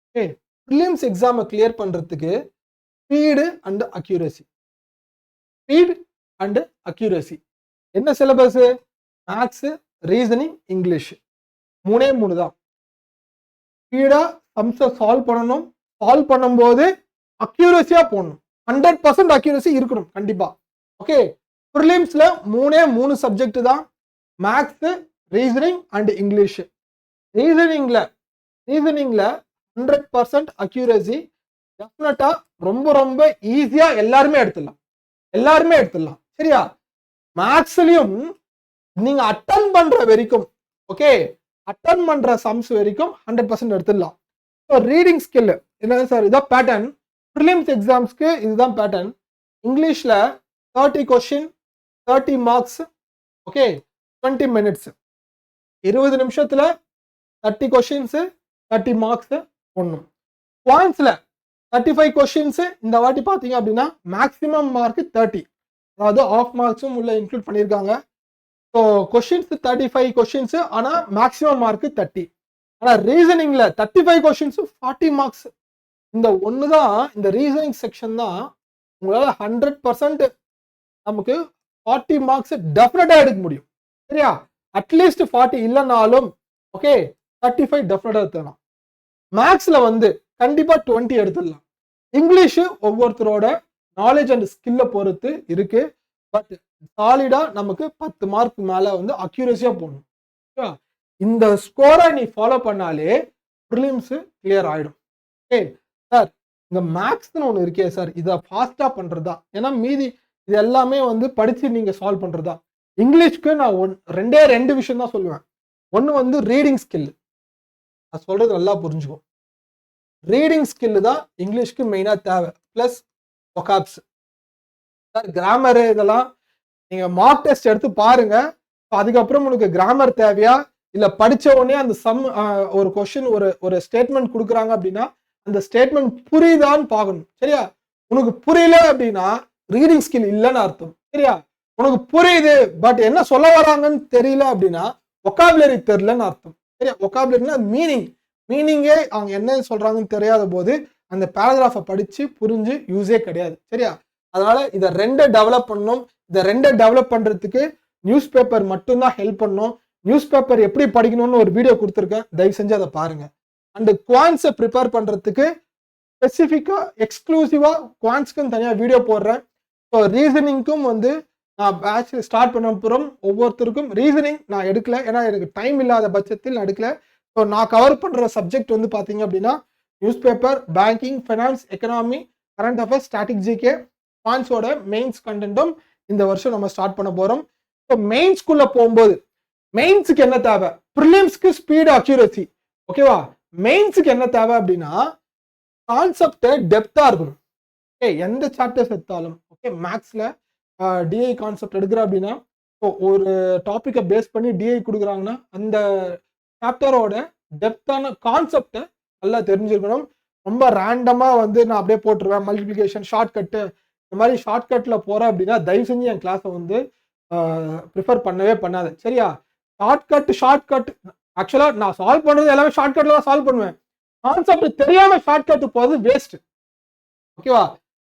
ஓகே, ப்ரிலிம்ஸ் எக்ஸாமை கிளியர் பண்ணுறதுக்கு speed and accuracy. Speed and accuracy என்ன சிலபஸ்? மேத்ஸ், ரீசனிங், இங்கிலீஷ், 3 தான். ஸ்பீடா சம்ஸை சால்வ் பண்ணணும். சால்வ் பண்ணும்போது அக்யூரஸியா போடணும். 100% அக்யூரசி இருக்கணும் கண்டிப்பா. ஓகே, ப்ரிலிம்ஸ்ல 3 சப்ஜெக்ட் தான். Maths, reasoning and English. ரீசனிங்ல 100% அக்யூரசி டெஃபினட்டா ரொம்ப ரொம்ப ஈஸியா எல்லாருமே எடுத்துடலாம். சரியா? மேத்ஸ்லயும் நீங்க அட்டன் பண்ற வரைக்கும், ஓகே, அட்டன் பண்ற சம்ஸ் வரைக்கும் 100% எடுத்துடலாம். ஸோ ரீடிங் ஸ்கில் என்ன சார்? இதான் பேட்டர்ன். ப்ரிலிம்ஸ் எக்ஸாம்ஸ்க்கு இதுதான் பேட்டர்ன். இங்கிலீஷ்ல 30 கொஸ்டின், 30 மார்க்ஸ். Okay, 20 minutes. 20 நிமிஷத்துல 30 கொஸ்டின்ஸ், 30 மார்க்ஸ் ஒன்றும். குவான்ஸ்ல 35 கொஸ்டின்ஸ். இந்த வாட்டி பார்த்தீங்க அப்படின்னா மேக்ஸிமம் மார்க் 30, அதாவது ஆஃப் மார்க்ஸும் உள்ள இன்க்ளூட் பண்ணியிருக்காங்க. ஸோ கொஸ்டின்ஸ் 35 கொஸ்டின்ஸ், ஆனால் மேக்ஸிமம் மார்க் 30. ஆனால் ரீசனிங்ல 35 கொஸ்டின்ஸ் 40 மார்க்ஸ். இந்த ஒன்று தான், இந்த ரீசனிங் செக்ஷன் தான் உங்களால் 100% நமக்கு 40 மார்க்ஸ் டெஃபினட்டாக எடுக்க முடியும். சரியா? அட்லீஸ்ட் 40 இல்லைனாலும் ஓகே 35 டெஃபினட்டாக எடுத்துடலாம். மேக்ஸில் வந்து கண்டிப்பாக 20 எடுத்துடலாம். இங்கிலீஷு ஒவ்வொருத்தரோட நாலேஜ் அண்ட் ஸ்கில்லை பொறுத்து இருக்கு. பட் சாலிடா நமக்கு 10 மார்க் மேலே வந்து அக்யூரஸியா போடணும். இந்த ஸ்கோரை நீ ஃபாலோ பண்ணாலே ப்ரிலிம்ஸ் கிளியர் ஆயிடும். ஓகே சார், இந்த மேக்ஸ்னு ஒன்று இருக்கே சார், இதை ஃபாஸ்டா பண்றதா? ஏன்னா மீதி இது எல்லாமே வந்து படிச்சு நீங்க சால்வ் பண்றதா? இங்கிலீஷ்க்கு நான் 2 விஷயம் தான் சொல்லுவேன். ஒன்று வந்து ரீடிங் ஸ்கில். நான் சொல்றது நல்லா புரிஞ்சுக்கும். ரீடிங் ஸ்கில் தான் இங்கிலீஷ்க்கு மெயினாக தேவை. ப்ளஸ் ஒகாப்ஸ். சார் கிராமர் இதெல்லாம் நீங்க மார்க் டெஸ்ட் எடுத்து பாருங்க. அதுக்கப்புறம் உனக்கு கிராமர் தேவையா, இல்ல படிச்ச உடனே அந்த ஒரு கொஸ்டின் ஒரு ஸ்டேட்மெண்ட் கொடுக்குறாங்க அப்படின்னா அந்த ஸ்டேட்மெண்ட் புரியுதான்னு பார்க்கணும். சரியா? உனக்கு புரியல அப்படின்னா ரீடிங் ஸ்கில் இல்லைன்னு அர்த்தம். சரியா? உனக்கு புரியுது பட் என்ன சொல்ல வராங்கன்னு தெரியல அப்படின்னா ஒகாபுலரி தெரியலன்னு அர்த்தம். சரியா? ஒகாபுலரினா மீனிங்கே அவங்க என்ன சொல்றாங்கன்னு தெரியாத போது அந்த பேராகிராஃபை படிச்சு புரிஞ்சு யூஸே கிடையாது. சரியா? அதனால இதை 2 டெவலப் பண்ணணும். இதை 2 டெவலப் பண்றதுக்கு நியூஸ் பேப்பர் மட்டும்தான் ஹெல்ப் பண்ணும். நியூஸ் பேப்பர் எப்படி படிக்கணும்னு ஒரு வீடியோ கொடுத்துருக்கேன், தயவு செஞ்சு அதை பாருங்க. அண்ட் குவான்ஸை ப்ரிப்பேர் பண்றதுக்கு ஸ்பெசிஃபிக்கா எக்ஸ்க்ளூசிவா குவான்ஸ்க்குன்னு தனியாக வீடியோ போடுறேன். ஸோ ரீசனிங்க்கும் வந்து நான் பேட்ச் ஸ்டார்ட் பண்ண அப்புறம் ஒவ்வொருத்தருக்கும் ரீசனிங் நான் எடுக்கல, ஏன்னா எனக்கு டைம் இல்லாத பட்சத்தில் நான் எடுக்கல. ஸோ நான் கவர் பண்ற சப்ஜெக்ட் வந்து பார்த்தீங்க அப்படின்னா news paper, banking, finance, economy, current affairs, static GK. குவான்ஸோட மெயின்ஸ் கண்டென்ட்டும் இந்த வருஷம் நம்ம ஸ்டார்ட் பண்ண போறோம். ஸோ மெயின்ஸ்குள்ள போகும்போது மெயின்ஸுக்கு என்ன தேவை? ப்ரிலிம்ஸ்க்கு ஸ்பீடு, அக்யூரசி. ஓகேவா? மெயின்ஸுக்கு என்ன தேவை அப்படின்னா கான்செப்ட் டெப்தா இருக்கணும். ஓகே, எந்த சாப்டர்ஸ் எடுத்தாலும் ஓகே, மேக்ஸ்ல டிஐ கான்செப்ட் எடுக்கிற அப்படின்னா ஒரு டாபிக்கை பேஸ் பண்ணி டிஐ கொடுக்குறாங்கன்னா அந்த சாப்டரோட டெப்தான கான்செப்டை நல்லா தெரிஞ்சிருக்கணும். ரொம்ப ரேண்டமா வந்து நான் அப்படியே போட்டுருவேன் மல்டிபிளிகேஷன் ஷார்ட்கட்டு, இந்த மாதிரி ஷார்ட்கட்ல போறேன் அப்படின்னா தயவு செஞ்சு என் கிளாஸை வந்து ப்ரிஃபர் பண்ணவே பண்ணாது. சரியா? ஷார்ட்கட் ஆக்சுவலா நான் சால்வ் பண்றது எல்லாமே ஷார்ட்கட்ல தான் சால்வ் பண்ணுவேன். கான்செப்ட் தெரியாம ஷார்ட்கட் போகிறது வேஸ்ட். ஓகேவா?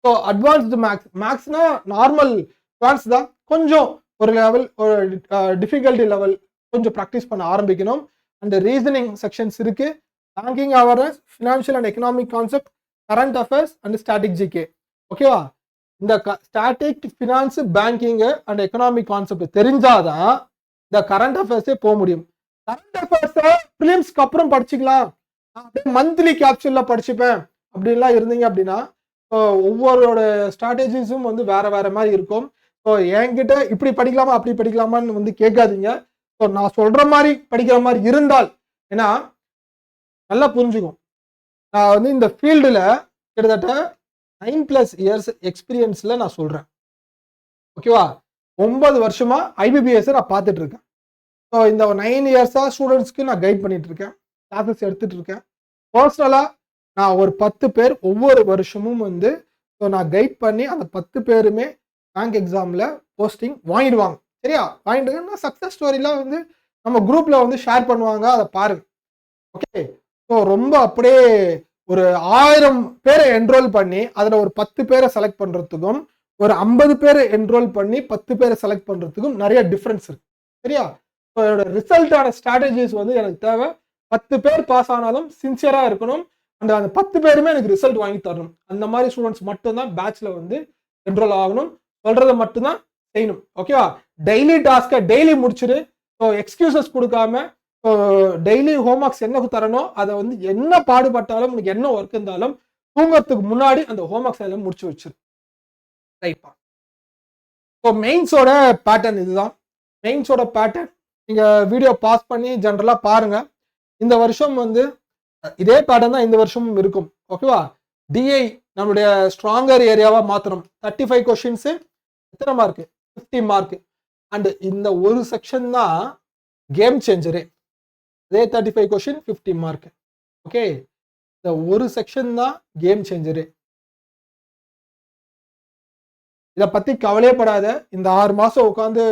ஸோ அட்வான்ஸ்டு மேக்ஸ்னா நார்மல் குவான்ஸ் தான், கொஞ்சம் ஒரு லெவல், ஒரு டிஃபிகல்ட்டி லெவல் கொஞ்சம் ப்ராக்டிஸ் பண்ண ஆரம்பிக்கணும். அண்ட் ரீசனிங் செக்ஷன்ஸ் இருக்கு, banking awareness, financial and economic concept, current affairs and static GK. ஓகேவா? இந்த static, finance, banking and economic concept தெரிஞ்சாதான் இந்த கரண்ட் அஃபேர்ஸே போக முடியும். கரண்ட் அஃபேர்ஸை பிலிம்ஸ்க்கு அப்புறம் படிச்சுக்கலாம், அப்படியே மந்த்லி கேப்சூல்ல படிச்சுப்பேன் அப்படின்லாம் இருந்தீங்க அப்படின்னா ஒவ்வொருவோட ஸ்ட்ராட்டஜிஸும் வந்து வேற வேற மாதிரி இருக்கும். ஸோ என்கிட்ட இப்படி படிக்கலாமா அப்படி படிக்கலாமான்னு வந்து கேட்காதீங்க. ஸோ நான் சொல்ற மாதிரி படிக்கிற மாதிரி இருந்தால், ஏன்னா நல்லா புரிஞ்சுக்கும், நான் வந்து இந்த ஃபீல்டில் கிட்டத்தட்ட 9+ இயர்ஸ் எக்ஸ்பீரியன்ஸில் நான் சொல்கிறேன். ஓகேவா? 9 வருஷமா ஐபிபிஎஸ் நான் பார்த்துட்டு இருக்கேன். ஸோ இந்த 9 இயர்ஸாக ஸ்டூடெண்ட்ஸ்க்கு நான் கைட் பண்ணிட்டு இருக்கேன், கிளாஸஸ் எடுத்துட்டு இருக்கேன். பர்சனலாக நான் ஒரு 10 பேர் ஒவ்வொரு வருஷமும் வந்து ஸோ நான் கைட் பண்ணி அந்த 10 பேருமே பேங்க் எக்ஸாமில் போஸ்டிங் வாங்கிடுவாங்க. சரியா? வாங்கிட்டுங்கன்னா சக்ஸஸ் ஸ்டோரிலாம் வந்து நம்ம குரூப்பில் வந்து ஷேர் பண்ணுவாங்க, அதை பாருங்க. ஓகே, ஸோ ரொம்ப அப்படியே ஒரு 1000 பேரை என்ரோல் பண்ணி அதில் ஒரு 10 பேரை செலக்ட் பண்ணுறதுக்கும் ஒரு 50 பேரை என்ரோல் பண்ணி 10 பேரை செலக்ட் பண்ணுறதுக்கும் நிறைய டிஃப்ரென்ஸ் இருக்கு. சரியா? ஸோ என்னோட ரிசல்ட்டான ஸ்ட்ராட்டஜிஸ் வந்து எனக்கு தேவை 10 பேர் பாஸ் ஆனாலும் சின்சியராக இருக்கணும், அந்த 10 பேருமே எனக்கு ரிசல்ட் வாங்கி தரணும். அந்த மாதிரி ஸ்டூடெண்ட்ஸ் மட்டும்தான் பேட்ச்ல வந்து என்ரோல் ஆகணும், சொல்றதை மட்டும்தான் செய்யணும். ஓகேவா? டெய்லி டாஸ்க்கை டெய்லி முடிச்சிரு. ஸோ எக்ஸ்கியூசஸ் கொடுக்காம டெய்லி ஹோம்ஒர்க்ஸ் என்ன தரணும் அதை வந்து என்ன பாடுபட்டாலும் உனக்கு என்ன ஒர்க் இருந்தாலும் தூங்கறதுக்கு முன்னாடி அந்த ஹோம்ஒர்க்ஸ் எல்லாம் முடிச்சு வச்சிரு. ரைப்பா? ஸோ மெயின்ஸோட பேட்டர்ன் இதுதான். மெயின்ஸோட பேட்டர்ன் நீங்க வீடியோ பாஸ் பண்ணி ஜென்ரலா பாருங்க. இந்த வருஷம் வந்து இதே பேட்டர்ன் தான் இந்த வருஷமும் இருக்கும். ஓகேவா? டிஐ நம்மளுடைய ஸ்ட்ராங்கர் ஏரியாவா மாத்திரம் 35 கொஸ்டின்ஸ் எத்தனை மார்க்? 50 மார்க். அண்ட் இந்த ஒரு செக்ஷன் தான் கேம் சேஞ்சரே. அதே 35 கொஸ்டின் 50 மார்க். ஓகே, இந்த ஒரு செக்ஷன் தான் கேம் சேஞ்சரே. இதை பத்தி கவலையப்படாத. இந்த 6 மாசம் உட்காந்து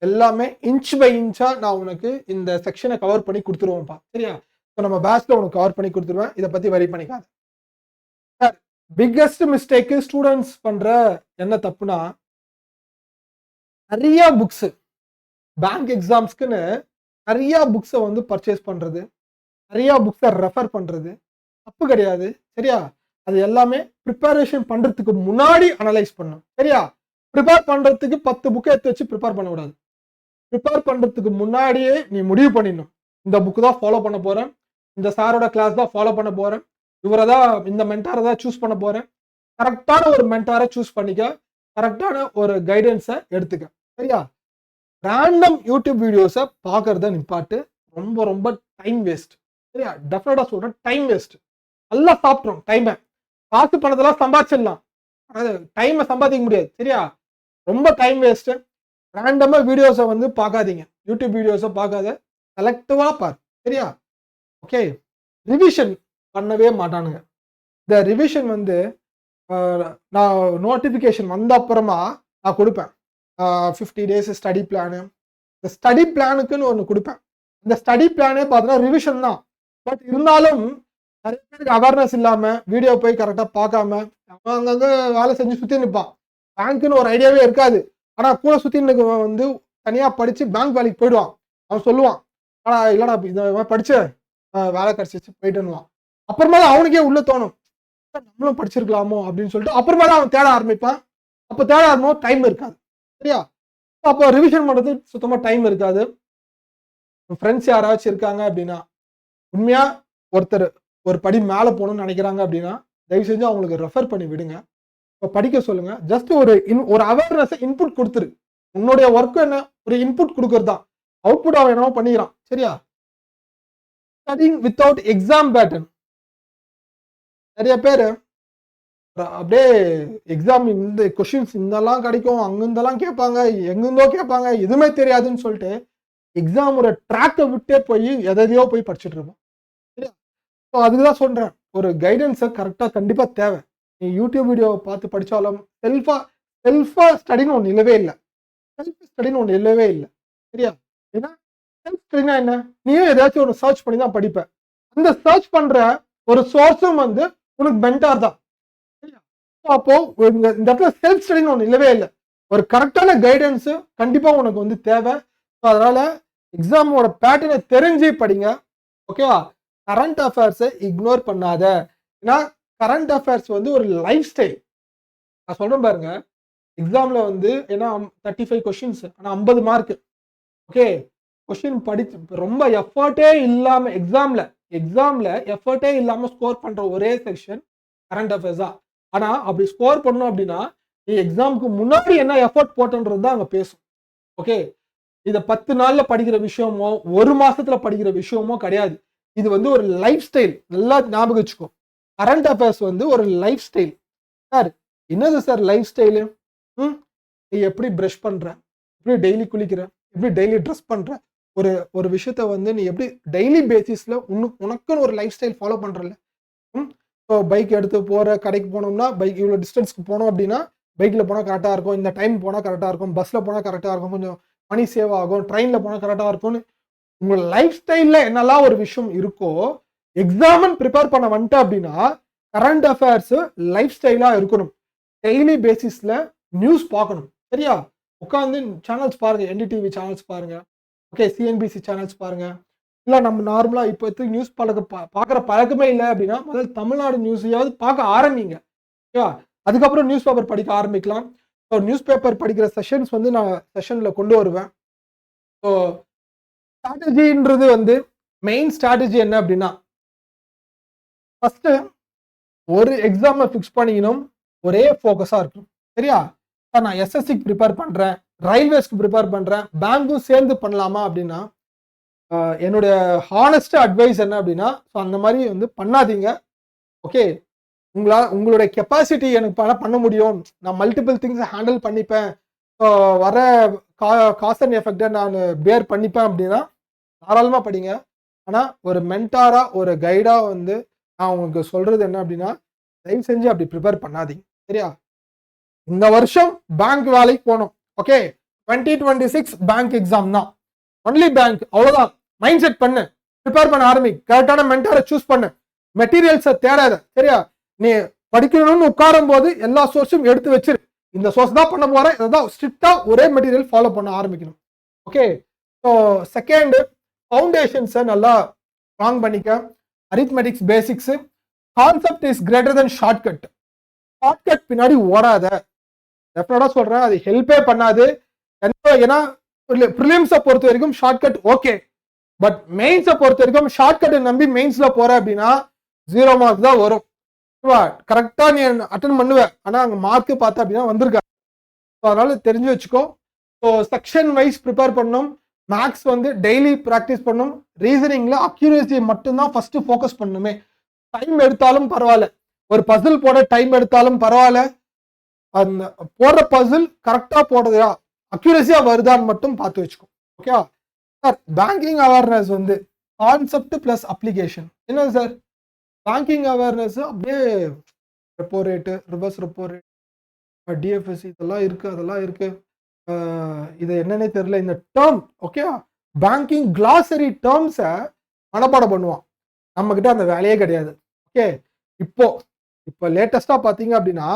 எல்லாமே இன்ச் பை இன்ச்சா நான் உனக்கு இந்த செக்ஷனை கவர் பண்ணி கொடுத்துருவோம்ப்பா. சரியா? நம்ம பேட்ச்ல உனக்கு கவர் பண்ணி கொடுத்துருவேன், இதை பத்தி வரி பண்ணிக்காத. பிக்கஸ்ட் மிஸ்டேக் ஸ்டூடெண்ட்ஸ் பண்ற என்ன தப்புனா, நிறைய புக்ஸ் பேங்க் எக்ஸாம்ஸ்க்குன்னு நிறைய புக்ஸை வந்து பர்ச்சேஸ் பண்றது, நிறைய புக்ஸை ரெஃபர் பண்றது தப்பு கிடையாது. சரியா? அது எல்லாமே ப்ரிப்பரேஷன் பண்றதுக்கு முன்னாடி அனலைஸ் பண்ணும். சரியா? ப்ரிப்பேர் பண்றதுக்கு 10 புக்கை எடுத்து வச்சு ப்ரிப்பேர் பண்ணக்கூடாது. ப்ரிப்பேர் பண்றதுக்கு முன்னாடியே நீ முடிவு பண்ணிடணும், இந்த புக்கு தான் ஃபாலோ பண்ண போறேன், இந்த சாரோட கிளாஸ் தான் ஃபாலோ பண்ண போறேன், இவரை தான் இந்த மென்டாரை தான் சூஸ் பண்ண போறேன். கரெக்டான ஒரு மென்டாரை சூஸ் பண்ணிக்க, கரெக்டான ஒரு கைடன்ஸை எடுத்துக்க. சரியா? ரேண்டம் யூடியூப் வீடியோஸை பார்க்கறத நிப்பாட்டு. ரொம்ப ரொம்ப டைம் வேஸ்ட். சரியா? டெஃபினட்டா சொல்றேன், டைம் வேஸ்ட். நல்லா சாப்பிட்றோம் டைமை. காசு பணத்தெல்லாம் சம்பாதிச்சிடலாம், அதாவது டைமை சம்பாதிக்க முடியாது. சரியா? ரொம்ப டைம் வேஸ்ட். ரேண்டமா வீடியோஸை வந்து பார்க்காதீங்க, யூடியூப் வீடியோஸை பார்க்காத, செலக்டிவா பார். சரியா? ஓகே, ரிவிஷன் பண்ணவே மாட்டானுங்க. இந்த ரிவிஷன் வந்து நான் நோட்டிஃபிகேஷன் வந்த அப்புறமா நான் கொடுப்பேன். 50 days ஸ்டடி பிளானு, இந்த ஸ்டடி பிளானுக்குன்னு ஒன்று கொடுப்பேன். இந்த ஸ்டடி பிளானே பார்த்தோன்னா ரிவிஷன் தான். பட் இருந்தாலும் நிறைய பேருக்கு அவேர்னஸ் இல்லாமல் வீடியோ போய் கரெக்டாக பார்க்காம அங்கங்கே வேலை செஞ்சு சுற்றி நிற்பான். பேங்க்குன்னு ஒரு ஐடியாவே இருக்காது, ஆனால் கூட சுற்றி வந்து தனியாக படித்து பேங்க் வேலைக்கு போயிடுவான். அவன் சொல்லுவான், ஆனால் இல்லைடா இந்த படித்து வேலை கிடச்சிச்சு போயிட்டுன்னுவான். அப்புறமா தான் அவனுக்கே உள்ள தோணும், நம்மளும் படிச்சிருக்கலாமோ அப்படின்னு சொல்லிட்டு அப்புறமா தான் அவன் தேட ஆரம்பிப்பான். அப்போ தேட ஆரம்பிக்கும் டைம் இருக்காது. சரியா? அப்போ ரிவிஷன் பண்ணுறது சுத்தமாக டைம் இருக்காது. ஃப்ரெண்ட்ஸ் யாராச்சும் இருக்காங்க அப்படின்னா, உண்மையா ஒருத்தர் ஒரு படி மேலே போகணும்னு நினைக்கிறாங்க அப்படின்னா தயவு செஞ்சு அவங்களுக்கு ரெஃபர் பண்ணி விடுங்க, இப்போ படிக்க சொல்லுங்க. ஜஸ்ட் ஒரு அவேர்னஸை இன்புட் கொடுத்துரு. உன்னுடைய ஒர்க் என்ன, ஒரு இன்புட் கொடுக்கறது தான். அவுட்புட் அவன் என்னவோ பண்ணிக்கிறான். சரியா? Studying without exam pattern. நிறைய பேர் அப்படியே எக்ஸாம் இந்த கொஸ்டின்ஸ் இந்தெல்லாம் கிடைக்கும், அங்கிருந்தெல்லாம் கேட்பாங்க, எங்கிருந்தோ கேட்பாங்க, எதுவுமே தெரியாதுன்னு சொல்லிட்டு எக்ஸாமோட ட்ராக்கை விட்டே போய் எதையோ போய் படிச்சுட்டு இருப்போம். சரியா? ஸோ அதுக்கு தான் சொல்கிறேன், ஒரு கைடன்ஸை கரெக்டாக கண்டிப்பாக தேவை. நீ யூடியூப் வீடியோவை பார்த்து படித்தாலும் செல்ஃபாக ஸ்டடின்னு ஒன்று இல்லவே இல்லை. செல்ஃப் ஸ்டடின்னு ஒன்று இல்லவே இல்லை. சரியா? ஏன்னா செல்ஃப் ஸ்டடினா என்ன, நீயும் ஏதாச்சும் ஒன்று சர்ச் பண்ணி தான் படிப்பேன். அந்த சர்ச் பண்ணுற ஒரு சோர்ஸும் வந்து உனக்கு மென்டார் தான். அப்போ இந்த இடத்துல செல்ஃப் ஸ்டடின்னு ஒன்று இல்லவே இல்லை. ஒரு கரெக்டான கைடன்ஸு கண்டிப்பாக உனக்கு வந்து தேவை. ஸோ அதனால எக்ஸாமோட பேட்டர்னை தெரிஞ்சு படிங்க. ஓகேவா? கரண்ட் அஃபேர்ஸை இக்னோர் பண்ணாத. ஏன்னா கரண்ட் அஃபேர்ஸ் வந்து ஒரு லைஃப் ஸ்டைல். நான் சொல்றேன் பாருங்க, எக்ஸாம்ல வந்து ஏன்னா 35 கொஸ்டின்ஸ் ஆனா 50 மார்க். ஓகே, கொஸ்டின் படிச்சு ரொம்ப எஃபர்ட்டே இல்லாம எக்ஸாம்ல எஃபர்ட்டே இல்லாம ஸ்கோர் பண்ற ஒரே செக்ஷன் கரண்ட் அஃபேர்ஸ் தான். ஆனா அப்படி ஸ்கோர் பண்ணணும் அப்படின்னா நீ எக்ஸாமுக்கு முன்னாடி என்ன எஃபர்ட் போட்டன்றது தான் அங்க பேசும். ஓகே, இத 10 நாள்ல படிக்கிற விஷயமோ 1 மாசத்துல படிக்கிற விஷயமோ கிடையாது. இது வந்து ஒரு லைஃப் ஸ்டைல். நல்லா ஞாபகம் வச்சுக்கோ. கரண்ட் அஃபேர்ஸ் வந்து ஒரு லைஃப் ஸ்டைல். சார் என்னது சார் லைஃப் ஸ்டைலு? நீ எப்படி பிரஷ் பண்ற, எப்படி டெய்லி குளிக்கிற, எப்படி டெய்லி ட்ரெஸ் பண்ற, ஒரு ஒரு விஷயத்த வந்து நீ எப்படி டெய்லி பேசிஸ்ல உனக்குன்னு ஒரு லைஃப் ஸ்டைல் ஃபாலோ பண்றல. ஸோ பைக் எடுத்து போற கடைக்கு போனோம்னா பைக் இவ்வளோ டிஸ்டன்ஸ்க்கு போனோம் அப்படின்னா பைக்ல போனால் கரெக்டாக இருக்கும், இந்த டைம் போனால் கரெக்டாக இருக்கும், பஸ்ல போனால் கரெக்டாக இருக்கும், கொஞ்சம் மணி சேவ் ஆகும், ட்ரெயின்ல போனால் கரெக்டாக இருக்கும்னு உங்க லைஃப் ஸ்டைல்ல என்னெல்லாம் ஒரு விஷயம் இருக்கோ எக்ஸாம் ப்ரிப்பேர் பண்ண வந்துட்ட அப்படின்னா கரண்ட் அஃபேர்ஸ் லைஃப் ஸ்டைலா இருக்கணும். டெய்லி பேசிஸ்ல நியூஸ் பார்க்கணும். சரியா? உட்காந்து சேனல்ஸ் பாருங்க, என்டிடிவி சேனல்ஸ் பாருங்க, ஓகே, சிஎன்பிசி சேனல்ஸ் பாருங்க. இல்லை நம்ம நார்மலா இப்போ நியூஸ் பார்க்குற பழக்கமே இல்லை அப்படின்னா முதல்ல தமிழ்நாடு நியூஸையாவது பார்க்க ஆரம்பிங்க. ஓகேவா? அதுக்கப்புறம் நியூஸ் பேப்பர் படிக்க ஆரம்பிக்கலாம். ஸோ நியூஸ் பேப்பர் படிக்கிற செஷன்ஸ் வந்து நான் செஷன்ல கொண்டு வருவேன். ஸோ ஸ்ட்ராட்டஜின்றது வந்து மெயின் ஸ்ட்ராட்டஜி என்ன அப்படின்னா ஃபர்ஸ்ட் ஒரு எக்ஸாமை ஃபிக்ஸ் பண்ணிக்கணும், ஒரே ஃபோக்கஸா இருக்கணும். சரியா? நான் எஸ்எஸ்சிக்கு ப்ரிப்பேர் பண்றேன், ரயில்வேஸ்க்கு ப்ரிப்பேர் பண்றேன், பேங்க்கும் சேர்ந்து பண்ணலாமா அப்படின்னா என்னுடைய ஹானஸ்ட் அட்வைஸ் என்ன அப்படின்னா அந்த மாதிரி வந்து பண்ணாதீங்க. ஓகே, உங்களுடைய கெப்பாசிட்டி எனக்கு பண்ண முடியும், நான் மல்டிபிள் திங்ஸ் ஹேண்டில் பண்ணிப்பேன், வர காஸ் அண்ட் எஃபெக்டை நான் பேர் பண்ணிப்பேன் அப்படின்னா தாராளமாக படிங்க. ஆனால் ஒரு மென்டாரா ஒரு கைடா வந்து நான் உங்களுக்கு சொல்றது என்ன அப்படின்னா தயவு செஞ்சு அப்படி ப்ரிப்பேர் பண்ணாதீங்க. சரியா? இந்த வருஷம் பேங்க் வேலைக்கு போகணும். ஓகே, 2026 பேங்க் எக்ஸாம் தான், ஒன்லி பேங்க், அவ்வளோதான். மைண்ட் செட் பண்ணு, ப்ரிப்பேர் பண்ண ஆரம்பி, கரெக்டான மென்டாரை சூஸ் பண்ணு, மெட்டீரியல்ஸை தேடாத. சரியா? நீ படிக்கணும்னு உட்காரும் போது எல்லா சோர்ஸும் எடுத்து வச்சிரு, இந்த சோர்ஸ் தான் பண்ண போறேன், இதான் ஸ்ட்ரிக்டா ஒரே மெட்டீரியல் ஃபாலோ பண்ண ஆரம்பிக்கணும். ஓகே, ஸோ செகண்ட் ஃபவுண்டேஷன்ஸை நல்லா ஸ்ட்ராங் பண்ணிக்க. Arithmetics basics, concept is greater than shortcut. Shortcut பின்னாடி ஓடாத, டெஃபினட்டா சொல்றேன், அது ஹெல்ப்பே பண்ணாது. ஏன்னா ப்ரிலிம்ஸை பொறுத்த வரைக்கும் ஷார்ட்கட் ஓகே, பட் மெயின்ஸை பொறுத்த வரைக்கும் ஷார்ட்கட்டை நம்பி மெயின்ஸ்ல போற அப்படின்னா 0 மார்க் தான் வரும். கரெக்டா நீ அட்டன் பண்ணுவேன், ஆனா அங்க மார்க் பார்த்தா அப்படின்னா வந்திருக்கா. அதனால தெரிஞ்சு வச்சுக்கோ. ஸோ செக்ஷன் வைஸ் ப்ரிப்பேர் பண்ணணும். மேக்ஸ் வந்து டெய்லி ப்ராக்டிஸ் பண்ணணும். ரீசனிங்ல அக்யூரேசி மட்டும்தான் ஃபர்ஸ்ட் ஃபோக்கஸ் பண்ணணுமே. டைம் எடுத்தாலும் பரவாயில்ல, ஒரு பசில் போட டைம் எடுத்தாலும் பரவாயில்ல, அந்த போடுற பசில் கரெக்டா போடுறதா அக்யூரேசியா வருதான்னு மட்டும் பார்த்து வச்சுக்கோ. ஓகே சார், பேங்கிங் அவேர்னஸ் வந்து கான்செப்ட் பிளஸ் அப்ளிகேஷன். என்ன சார் பேங்கிங் அவேர்னஸ் அப்படியே repo rate, reverse repo rate, DFSC இதெல்லாம் இருக்கு, அதெல்லாம் இருக்கு, இது என்னன்னே தெரியல இந்த டேர்ம். ஓகே, பேங்கிங் கிளாசரி டேர்ம்ஸை மனப்பாடம் பண்ணுவான். நம்ம கிட்ட அந்த வேலையே கிடையாது. ஓகே, இப்போ லேட்டஸ்டா பாத்தீங்க அப்படின்னா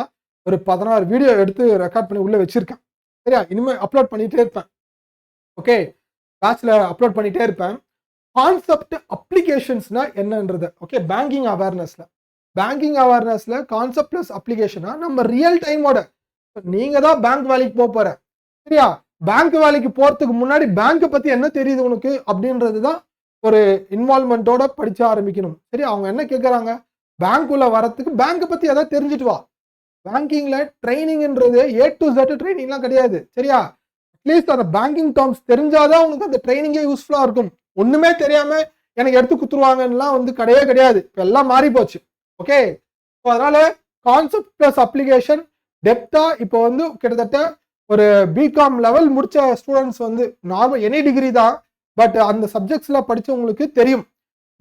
ஒரு 16 வீடியோ எடுத்து ரெக்கார்ட் பண்ணி உள்ள வச்சிருக்கேன். சரியா? இனிமே அப்லோட் பண்ணிட்டே இருப்பேன். ஓகே, பேட்ச்ல அப்லோட் பண்ணிட்டே இருப்பேன். கான்செப்ட் அப்ளிகேஷன்ஸ்னா என்னன்றது. ஓகே, பேங்கிங் அவேர்னஸ்ல கான்செப்ட் பிளஸ் அப்ளிகேஷனா நம்ம ரியல் டைமோட நீங்க தான் பேங்க் வேலைக்கு போற. சரியா? பேங்க் வேலைக்கு போறதுக்கு முன்னாடி பேங்க் பத்தி என்ன தெரியுது உனக்கு அப்படின்றது தான் ஒரு இன்வால்மெண்டோட படிச்ச ஆரம்பிக்கணும். சரி, அவங்க என்ன கேட்கறாங்க, பேங்க் உள்ள வரத்துக்கு பேங்க் பத்தி ஏதாவது தெரிஞ்சுட்டு வா. பேங்கிங்ல ட்ரைனிங்ன்றது A to Z ட்ரைனிங்லாம் கிடையாது. சரியா? அட்லீஸ்ட் அந்த பேங்கிங் டேர்ம்ஸ் தெரிஞ்சாதான் உனக்கு அந்த ட்ரைனிங்கே யூஸ்ஃபுல்லா இருக்கும். ஒண்ணுமே தெரியாம எனக்கு எடுத்து குத்துருவாங்கலாம் வந்து கிடையாது. இப்போ எல்லாம் மாறி போச்சு. ஓகே, அதனால கான்செப்ட் பிளஸ் அப்ளிகேஷன் டெப்தா இப்போ வந்து கிட்டத்தட்ட ஒரு பிகாம் லெவல் முடிச்ச ஸ்டூடெண்ட்ஸ் வந்து நார்மல் எனி டிகிரி தான், பட் அந்த சப்ஜெக்ட்ஸ்ல படிச்சவங்களுக்கு தெரியும்.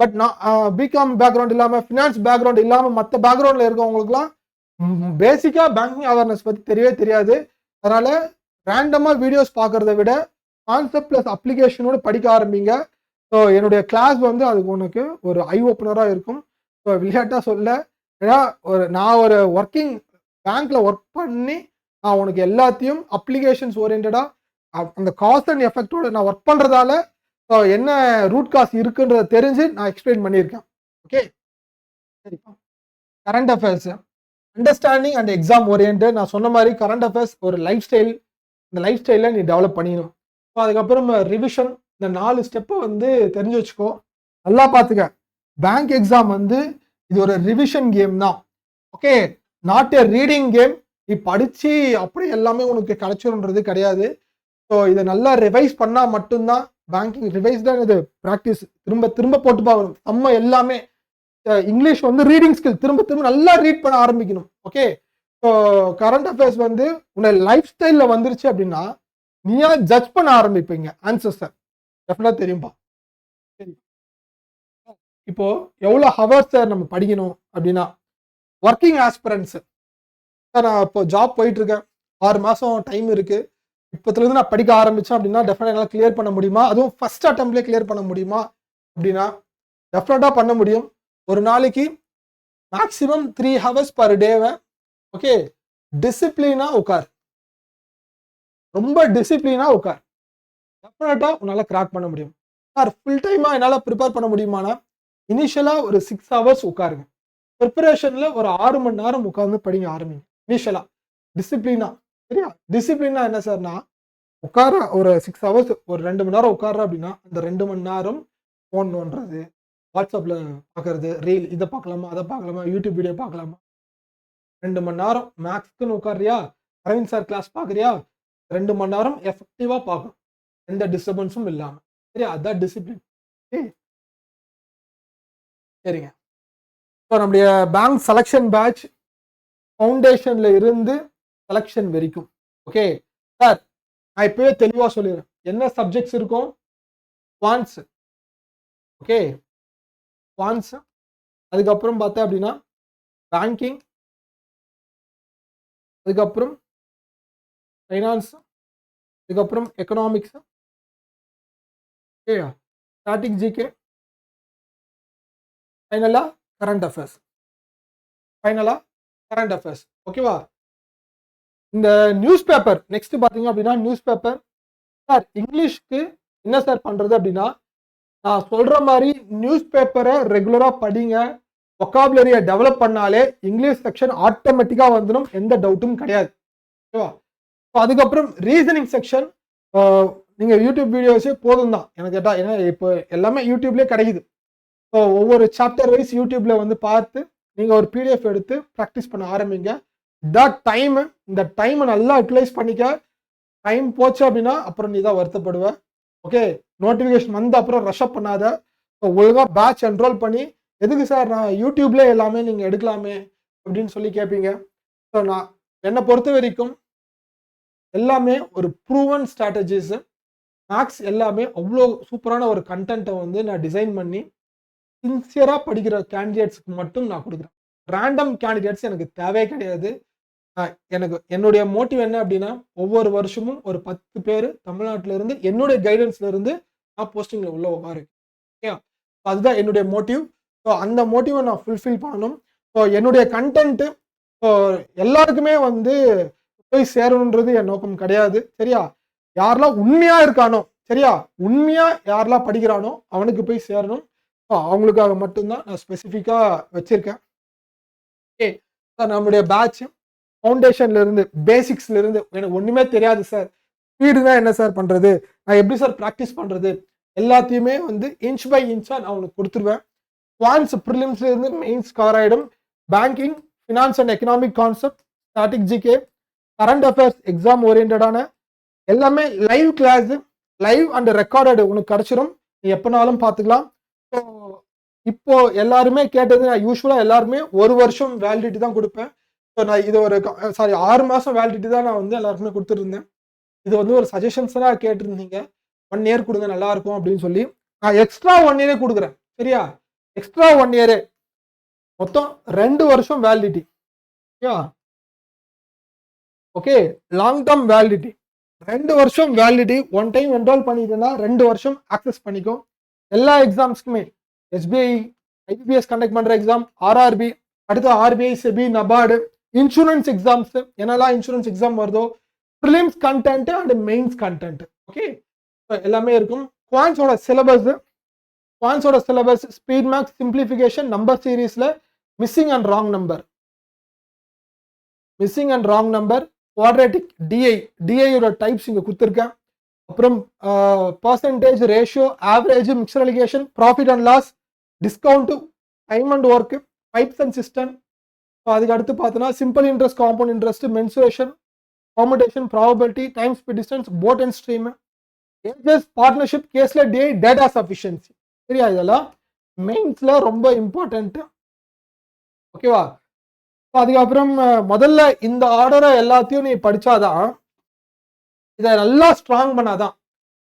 பட் நான் பிகாம் பேக்ரவுண்ட் இல்லாம ஃபினான்ஸ் பேக்ரவுண்ட் இல்லாம மற்ற பேக்ரவுண்ட்ல இருக்கவங்களுக்குலாம் பேசிக்கா பேங்கிங் அவேர்னஸ் பத்தி தெரியவே தெரியாது. அதனால ரேண்டமா வீடியோஸ் பார்க்கறத விட கான்செப்ட் பிளஸ் அப்ளிகேஷனோட படிக்க ஆரம்பிங்க. ஸோ என்னுடைய கிளாஸ் வந்து அதுக்கு உனக்கு ஒரு ஐ ஓப்பனராக இருக்கும். ஸோ விளையாட்டா சொல்ல, ஏன்னா நான் ஒரு ஒர்க்கிங் பேங்க்ல ஒர்க் பண்ணி நான் உனக்கு எல்லாத்தையும் அப்ளிகேஷன்ஸ் ஓரியன்டா அந்த காஸ்ட் அண்ட் எஃபெக்டோட நான் ஒர்க் பண்றதால என்ன ரூட் காஸ் இருக்குன்றத தெரிஞ்சு நான் எக்ஸ்பிளைன் பண்ணியிருக்கேன். ஓகே, சரிப்பா. Current affairs understanding and exam orient. நான் சொன்ன மாதிரி கரண்ட் அஃபேர்ஸ் ஒரு லைஃப் ஸ்டைல், இந்த லைஃப் ஸ்டைலில் நீ டெவலப் பண்ணிக்கணும். ஸோ அதுக்கப்புறம் ரிவிஷன், இந்த 4 ஸ்டெப்பை வந்து தெரிஞ்சு வச்சுக்கோ. நல்லா பார்த்துக்க, பேங்க் எக்ஸாம் வந்து இது ஒரு ரிவிஷன் கேம் தான். Okay, not a reading game. நீ படிச்சு அப்படி எல்லாமே உனக்கு கிடைச்சிருன்றது கிடையாது. ஸோ இதை நல்லா ரிவைஸ் பண்ணா மட்டும்தான் பேங்கிங். ரிவைஸ் தான் இது ப்ராக்டிஸ், திரும்ப திரும்ப போட்டு பார்க்கணும். நம்ம எல்லாமே இங்கிலீஷ் வந்து ரீடிங் ஸ்கில் திரும்ப திரும்ப நல்லா ரீட் பண்ண ஆரம்பிக்கணும். ஓகே, ஸோ கரண்ட் அஃபேர்ஸ் வந்து உன்னை லைஃப் ஸ்டைலில் வந்துருச்சு அப்படின்னா நீயா ஜட்ஜ் பண்ண ஆரம்பிப்பீங்க ஆன்சர்ஸை. டெஃபினட்டா தெரியும்பா. சரி, இப்போ எவ்வளோ ஹவர்ஸ் நம்ம படிக்கணும் அப்படின்னா, ஒர்க்கிங் ஆஸ்பிரன்ஸ் சார், நான் இப்போ ஜாப் போயிட்டு இருக்கேன், 6 மாதம் டைம் இருக்கு, இப்போத்துலேருந்து நான் படிக்க ஆரம்பித்தேன் அப்படின்னா டெஃபினட்டாக என்னால் கிளியர் பண்ண முடியுமா? அதுவும் ஃபர்ஸ்ட் அட்டம்ப்ட்லேயே கிளியர் பண்ண முடியுமா அப்படின்னா டெஃபினட்டாக பண்ண முடியும். ஒரு நாளைக்கு மேக்ஸிமம் 3 ஹவர்ஸ் பர் டேவை ஓகே டிசிப்ளினாக உட்கார், ரொம்ப டிசிப்ளினாக உட்கார், டெஃபினட்டாக உன்னால் கிராக் பண்ண முடியும். சார் ஃபுல் டைமாக என்னால் ப்ரிப்பேர் பண்ண முடியுமானா இனிஷியலாக ஒரு 6 ஹவர்ஸ் உட்காருங்க. ப்ரிப்பரேஷனில் ஒரு 6 மணி நேரம் உட்காந்து படிங்க ஆரம்பிங்க இனிஷியலாக டிசிப்ளினா. சரியா? டிசிப்ளினா என்ன சார்னா, உட்கார ஒரு 6 ஹவர்ஸ் ஒரு 2 மணி நேரம் உட்கார அப்படின்னா அந்த 2 மணி நேரம் ஃபோன் நோண்டுறது, வாட்ஸ்அப்பில் பார்க்கறது, ரீல் இதை பார்க்கலாமா அதை பார்க்கலாமா, யூடியூப் வீடியோ பார்க்கலாமா, 2 மணி நேரம் மேக்ஸ்க்குன்னு உட்காரியா, அரவிந்த் சார் கிளாஸ் பார்க்குறியா, 2 மணி நேரம் எஃபெக்டிவாக பார்க்கணும், எந்த டிஸ்டர்பன்ஸும் இல்லாமல். சரியா? அதுதான் டிசிப்ளின். சரிங்க. ஸோ நம்முடைய பேங்க் செலெக்ஷன் பேட்ச் ஃபவுண்டேஷனில் இருந்து செலெக்ஷன் வரைக்கும். ஓகே சார், நான் இப்போவே தெளிவாக சொல்லிடுறேன் என்ன சப்ஜெக்ட்ஸ் இருக்கும். குவான்ஸ், ஓகே குவான்ஸ், அதுக்கப்புறம் பார்த்தேன் அப்படின்னா பேங்கிங், அதுக்கப்புறம் ஃபைனான்ஸ், அதுக்கப்புறம் எக்கனாமிக்ஸ், ஓகே ஸ்டாட்டிக் ஜிகே, ஃபைனலாக கரண்ட் அஃபேர்ஸ். ஓகேவா? இந்த நியூஸ் பேப்பர் நெக்ஸ்ட் பார்த்தீங்க அப்படின்னா நியூஸ் பேப்பர். சார் இங்கிலீஷ்க்கு என்ன சார் பண்ணுறது அப்படின்னா, நான் சொல்கிற மாதிரி நியூஸ் பேப்பரை ரெகுலராக படிங்க, வொக்காபுலரியை டெவலப் பண்ணாலே இங்கிலீஷ் செக்ஷன் ஆட்டோமேட்டிக்காக வந்துடும், எந்த டவுட்டும் கிடையாது. ஓகேவா? ஸோ அதுக்கப்புறம் ரீசனிங் செக்ஷன் நீங்கள் யூடியூப் வீடியோஸே போதும் தான் எனக்கு கேட்டால், ஏன்னா இப்போ எல்லாமே யூடியூப்லேயே கிடைக்குது. ஸோ ஒவ்வொரு சாப்டர் வைஸ் யூடியூப்பில் வந்து பார்த்து நீங்கள் ஒரு பிடிஎஃப் எடுத்து ப்ராக்டிஸ் பண்ண ஆரம்பிங்க. இதான் டைமு, இந்த டைமை நல்லா யூட்டிலைஸ் பண்ணிக்க. டைம் போச்சு அப்படின்னா அப்புறம் நீ தான் வருத்தப்படுவ. ஓகே, நோட்டிஃபிகேஷன் வந்த அப்புறம் ரஷ்அப் பண்ணாத. ஸோ ஒழுங்காக பேட்ச் என்ரோல் பண்ணி, எதுக்கு சார் நான் யூடியூப்லேயே எல்லாமே நீங்கள் எடுக்கலாமே அப்படின்னு சொல்லி கேட்பீங்க. ஸோ நான் என்னை பொறுத்த வரைக்கும் எல்லாமே ஒரு ப்ரூவன் ஸ்ட்ராட்டஜிஸு. மேக்ஸ் எல்லாமே அவ்வளோ சூப்பரான ஒரு கண்டென்ட்டை வந்து நான் டிசைன் பண்ணி சின்சியராக படிக்கிற கேண்டிடேட்ஸுக்கு மட்டும் நான் கொடுக்குறேன். ரேண்டம் கேண்டிடேட்ஸ் எனக்கு தேவையே கிடையாது. எனக்கு என்னுடைய மோட்டிவ் என்ன அப்படின்னா, ஒவ்வொரு வருஷமும் ஒரு 10 பேர் தமிழ்நாட்டில இருந்து என்னுடைய கைடன்ஸ்ல இருந்து நான் போஸ்டிங்ல உள்ள உட்காரு. ஓகே, அதுதான் என்னுடைய மோட்டிவ். ஸோ அந்த மோட்டிவை நான் ஃபுல்ஃபில் பண்ணணும். ஸோ என்னுடைய கண்டென்ட்டு எல்லாருக்குமே வந்து போய் சேரணுன்றது என் நோக்கம் கிடையாது. சரியா? யாரெல்லாம் உண்மையா இருக்கானோ, சரியா, உண்மையா யாரெல்லாம் படிக்கிறானோ அவனுக்கு போய் சேரணும். அவங்களுக்காக மட்டும்தான் நான் ஸ்பெசிஃபிக்காக வச்சிருக்கேன். ஓகே சார், நம்மளுடைய பேட்ச் ஃபவுண்டேஷன்ல இருந்து பேசிக்ஸ்ல இருந்து எனக்கு ஒண்ணுமே தெரியாது சார், ஸ்பீடு தான் என்ன சார் பண்றது, நான் எப்படி சார் ப்ராக்டிஸ் பண்றது, எல்லாத்தையுமே வந்து இன்ச் பை இன்ச்சா நான் உனக்கு கொடுத்துருவேன். குவான்ஸ் ப்ரிலிம்ஸ்ல இருந்து மெயின்ஸ் கவர் ஆயிடும். Banking, finance and economic concept, static GK, current affairs exam ஓரியன்டான எல்லாமே live class, live and recorded உனக்கு கிடைச்சிடும். நீ எப்போனாலும் பார்த்துக்கலாம். ஸோ இப்போ எல்லாருமே கேட்டது, நான் யூஸ்வலாக எல்லாருமே 1 வருஷம் வேலிடிட்டி தான் கொடுப்பேன். ஸோ நான் இது ஒரு 6 மாதம் வேலிடிட்டி தான் நான் வந்து எல்லாருக்குமே கொடுத்துருந்தேன். இது வந்து ஒரு சஜஷன்ஸாக கேட்டிருந்தீங்க, 1 இயர் கொடுங்க நல்லா இருக்கும் அப்படின்னு சொல்லி. நான் எக்ஸ்ட்ரா 1 இயரே கொடுக்குறேன். சரியா? எக்ஸ்ட்ரா 1 இயரே, மொத்தம் 2 வருஷம் validity. Okay, long term validity 2 வருஷம் வேலிடிட்டி. 1 டைம் என்ரோல் பண்ணிட்டேன்னா 2 வருஷம் ஆக்சஸ் பண்ணிக்கும். எல்லா எக்ஸாம்ஸ்க்குமே எஸ்பிஐ, ஐபிபிஎஸ் கண்டக்ட் பண்ணுற எக்ஸாம், ஆர்ஆர்பி, அடுத்து RBI, SEBI, NABARD, insurance exams, என்னெல்லாம் இன்சூரன்ஸ் எக்ஸாம் வருதோ, prelims content and mains content. Okay, எல்லாமே இருக்கும். குவான்ஸோட syllabus speed maths, simplification, number சீரீஸில் missing and wrong number, missing and wrong number, quadratic, டிஐயோட டைப்ஸ் இங்கே கொடுத்துருக்கேன். அப்புறம் percentage, ratio, average, mixture alligation, profit and loss, discount, time and work, pipes and cistern. அதுக்கு அடுத்து பார்த்தோன்னா simple interest, compound interest, mensuration, permutation, probability, time, speed, distance, boat and stream, ages, partnership, கேஸ்ல டேட்டா சஃபிஷியன்சி. சரியா? இதெல்லாம் மெயின்ஸ்ல ரொம்ப இம்பார்ட்டன்ட். ஓகேவா? அதுக்கப்புறம் முதல்ல இந்த ஆர்டரை எல்லாத்தையும் நீ படிச்சாதான், இதை நல்லா ஸ்ட்ராங் பண்ணாதான்,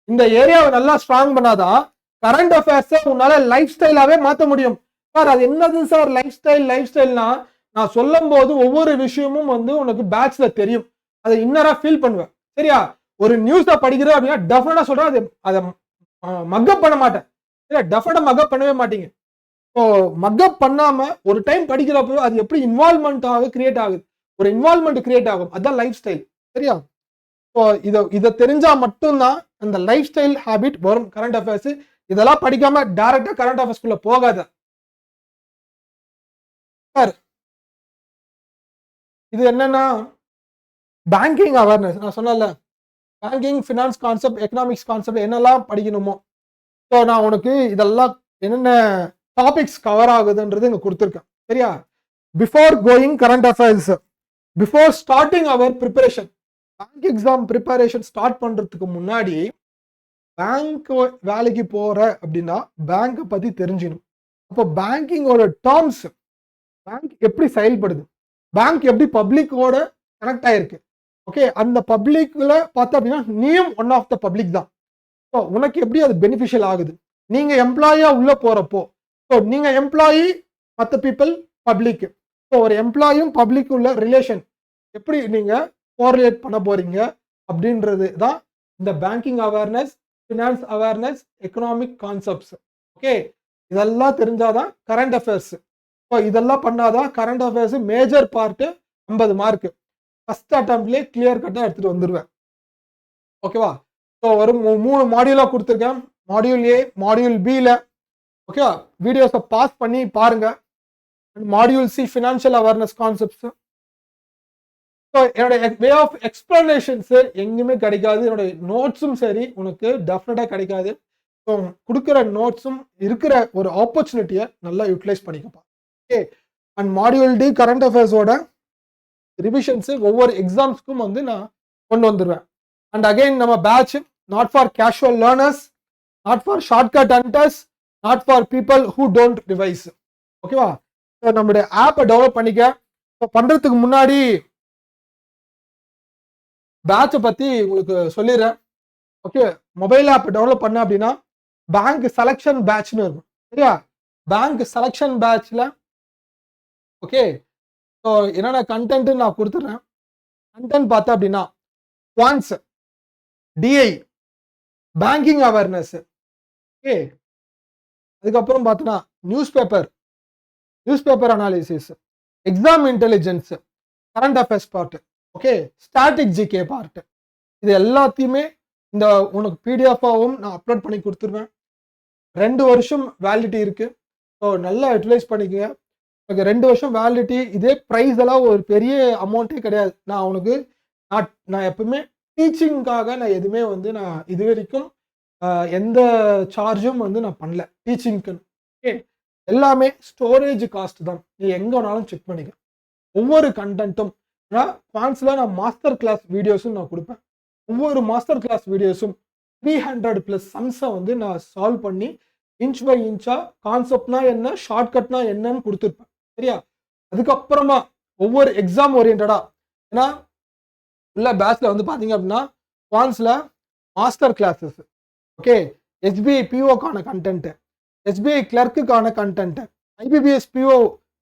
இந்த ஏரியாவை நல்லா ஸ்ட்ராங் பண்ணாதான் கரண்ட் அஃபேர்ஸை உன்னால லைஃப் ஸ்டைலாவே மாற்ற முடியும். சார் அது என்னது சார் லைஃப் ஸ்டைல்னா, நான் சொல்லும் போது ஒவ்வொரு விஷயமும் வந்து உனக்கு பேட்ச்ல தெரியும், அதை இன்னரா ஃபீல் பண்ணுவேன். சரியா? ஒரு நியூஸை படிக்கிறேன் அப்படின்னா டெஃபினட்டா சொல்றேன், அதை மக்கப் பண்ண மாட்டேன். சரியா? டெஃபினட்டா மக்கப் பண்ணவே மாட்டீங்க. ஸோ மக்கப் பண்ணாம ஒரு டைம் படிக்கிறப்போ அது எப்படி இன்வால்மெண்ட் கிரியேட் ஆகுது, ஒரு இன்வால்மெண்ட் கிரியேட் ஆகும். அதுதான் லைஃப் ஸ்டைல். சரியா? ஸோ இதை தெரிஞ்சா மட்டும்தான் அந்த லைஃப் ஸ்டைல் ஹேபிட் வரும். கரண்ட் அஃபேர்ஸ் இதெல்லாம் படிக்காம டைரக்டா கரண்ட் அஃபேர்ஸ்குள்ள போகாத. சார் இது என்னன்னா பேங்கிங் அவேர்னஸ். நான் சொன்னல banking, finance concept, economics concept என்னெல்லாம் படிக்கணுமோ, ஸோ நான் உனக்கு இதெல்லாம் என்னென்ன டாபிக்ஸ் கவர் ஆகுதுன்றது இங்கே கொடுத்துருக்கேன். சரியா? Before going current affairs, before starting our preparation, bank exam preparation start பண்ணுறதுக்கு முன்னாடி பேங்க் வேலைக்கு போகிற அப்படின்னா பேங்கை பற்றி தெரிஞ்சிடும். அப்போ பேங்கிங்கோட டேர்ம்ஸ், பேங்க் எப்படி செயல்படுது, பேங்க் எப்படி பப்ளிக்கோட கனெக்ட் ஆயிருக்கு, ஓகே, அந்த பப்ளிக்ல பார்த்தா அப்படின்னா நீயும் ஒன் ஆஃப் த பப்ளிக் தான். ஸோ உனக்கு எப்படி அது பெனிஃபிஷியல் ஆகுது, நீங்க எம்ப்ளாயியா உள்ள போறப்போ, ஸோ நீங்க எம்ப்ளாயி, மற்ற பீப்புள் பப்ளிக், ஸோ ஒரு எம்ப்ளாயும் பப்ளிக் உள்ள ரிலேஷன் எப்படி நீங்க கோரிலேட் பண்ண போறீங்க அப்படின்றது தான் இந்த banking awareness, finance awareness, economic கான்செப்ட்ஸ். ஓகே, இதெல்லாம் தெரிஞ்சாதான் கரண்ட் அஃபேர்ஸ். ஸோ இதெல்லாம் பண்ணாதான் current affairs major part 50 mark first அட்டம்ப்ட்லேயே கிளியர் கட்டாக எடுத்துட்டு வந்துடுவேன். ஓகேவா? ஸோ ஒரு 3 மாடியூலாக கொடுத்துருக்கேன். மாடியூல் ஏ, மாடியூல் பியில் ஓகேவா வீடியோஸை பாஸ் பண்ணி பாருங்க. Module C financial awareness concepts. So என்னோட வே ஆஃப் எக்ஸ்பிளனேஷன்ஸு எங்கேயுமே கிடைக்காது, என்னோட நோட்ஸும் சரி உனக்கு டெஃபினட்டாக கிடைக்காது. ஸோ கொடுக்குற நோட்ஸும் இருக்கிற ஒரு ஆப்பர்ச்சுனிட்டியை நல்லா யூட்டிலைஸ் பண்ணிக்கப்பா. Okay, and module D current அஃபேர்ஸோட ரிவிஷன்ஸு ஒவ்வொரு எக்ஸாம்ஸ்க்கும் வந்து நான் கொண்டு வந்துடுவேன். அண்ட் அகெயின் நம்ம batch not for casual learners, not for shortcut hunters, not for people who don't revise. ஓகேவா? ஸோ நம்மளுடைய ஆப்பை டெவலப் பண்ணிக்க. ஸோ பண்ணுறதுக்கு முன்னாடி பேட்சை பற்றி உங்களுக்கு சொல்லிடுறேன். ஓகே, மொபைல் ஆப் டெவலப் பண்ண அப்படின்னா பேங்க் செலெக்ஷன் பேட்ச்னு இருக்கும். சரியா? பேங்க் செலெக்ஷன் பேட்ச்ல ஓகே, ஸோ என்னென்ன கண்டென்ட் நான் கொடுத்துட்றேன். கண்டென்ட் பார்த்தா அப்படின்னா quants, DI, banking awareness, okay, அதுக்கப்புறம் பார்த்தோன்னா newspaper analysis, exam intelligence, current affairs part, okay, static GK part. இது எல்லாத்தையுமே இந்த உனக்கு பிடிஎஃபாகவும் நான் அப்லோட் பண்ணி கொடுத்துருவேன். 2 வருஷம் வேலிடிட்டி இருக்கு. ஸோ நல்லா யூட்டிலைஸ் பண்ணிக்கங்க. ஓகே, 2 வருஷம் வேலிடிட்டி. இதே ப்ரைஸ் எல்லாம் ஒரு பெரிய அமௌண்ட்டே கிடையாது. நான் உனக்கு நான் எப்பவுமே டீச்சிங்காக நான் எதுவுமே வந்து நான் இது வரைக்கும் எந்த சார்ஜும் வந்து நான் பண்ணல டீச்சிங்க்கு. ஓகே, எல்லாமே ஸ்டோரேஜ் காஸ்ட் தான். நீ எங்கே வேணாலும் செக் பண்ணிக்க. ஒவ்வொரு கண்டென்ட்டும் குவான்ஸில் நான் மாஸ்டர் கிளாஸ் வீடியோஸும் நான் கொடுப்பேன். ஒவ்வொரு மாஸ்டர் கிளாஸ் வீடியோஸும் 300+ சம்ஸை வந்து நான் சால்வ் பண்ணி இன்ச் பை இன்ச்சா கான்செப்ட்னா என்ன, ஷார்ட்கட்னா என்னன்னு கொடுத்துருப்பேன். சரியா? அதுக்கப்புறமா ஒவ்வொரு எக்ஸாம் ஓரியன்டா, ஏன்னா உள்ள பேட்ச்ல வந்து பார்த்தீங்க அப்படின்னா குவான்ஸில் மாஸ்டர் கிளாஸஸ், ஓகே, எஸ்பிஐ பிஓக்கான கண்டென்ட், எஸ்பிஐ கிளர்க்குக்கான கண்டென்ட், ஐபிபிஎஸ் பிஓ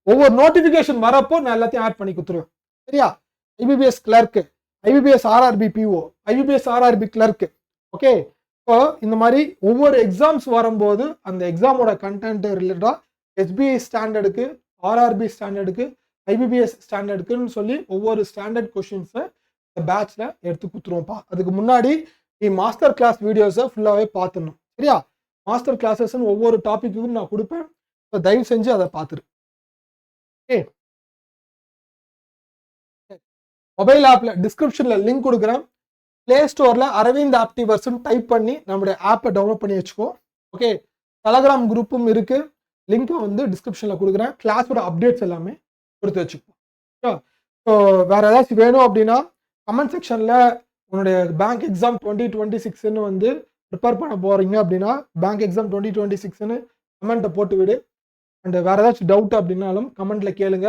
ஒவ்வொரு நோட்டிஃபிகேஷன் வரப்போ நான் எல்லாத்தையும் ஆட் பண்ணி கொடுத்துருவேன். சரியா? IBPS clerk, IBPS RRB PO, IBPS RRB clerk, okay. So இந்த மாதிரி ஒவ்வொரு எக்ஸாம்ஸ் வரும்போது அந்த எக்ஸாமோட கண்டென்ட் ரிலேட்டடாக எஸ்பிஐ ஸ்டாண்டர்டுக்கு, ஆர்ஆர்பி ஸ்டாண்டர்டுக்கு, ஐபிபிஎஸ் ஸ்டாண்டர்டுக்குன்னு சொல்லி ஒவ்வொரு ஸ்டாண்டர்ட் கொஷின்ஸை இந்த பேட்ச்ல எடுத்து கொடுத்துருவோம்ப்பா. அதுக்கு முன்னாடி நீ மாஸ்டர் கிளாஸ் வீடியோஸை ஃபுல்லாகவே பார்த்துடணும். சரியா? மாஸ்டர் கிளாஸஸ்ன்னு ஒவ்வொரு டாப்பிக்குக்கும் நான் கொடுப்பேன். ஸோ தயவு செஞ்சு அதை பார்த்துரு. ஓகே, மொபைல் ஆப்பில் டிஸ்கிரிப்ஷனில் லிங்க் கொடுக்குறேன். ப்ளே ஸ்டோரில் அரவிந்த் ஆப்டிவர்ஸ்ன்னு டைப் பண்ணி நம்மளுடைய ஆப்பை டவுன்லோட் பண்ணி வச்சுக்கோ. ஓகே, டெலகிராம் குரூப்பும் இருக்குது, லிங்க்கை வந்து டிஸ்கிரிப்ஷனில் கொடுக்குறேன். கிளாஸோட அப்டேட்ஸ் எல்லாமே கொடுத்து வச்சுக்கோ. ஸோ வேறு ஏதாச்சும் வேணும் அப்படின்னா கமெண்ட் செக்ஷனில் உன்னுடைய பேங்க் எக்ஸாம் 2026ன்னு வந்து ப்ரிப்பேர் பண்ண போகிறீங்க அப்படின்னா பேங்க் எக்ஸாம் 2026ன்னு கமெண்ட்டை போட்டு விடு. அண்ட் வேறு ஏதாச்சும் டவுட் அப்படின்னாலும் கமெண்ட்டில் கேளுங்க.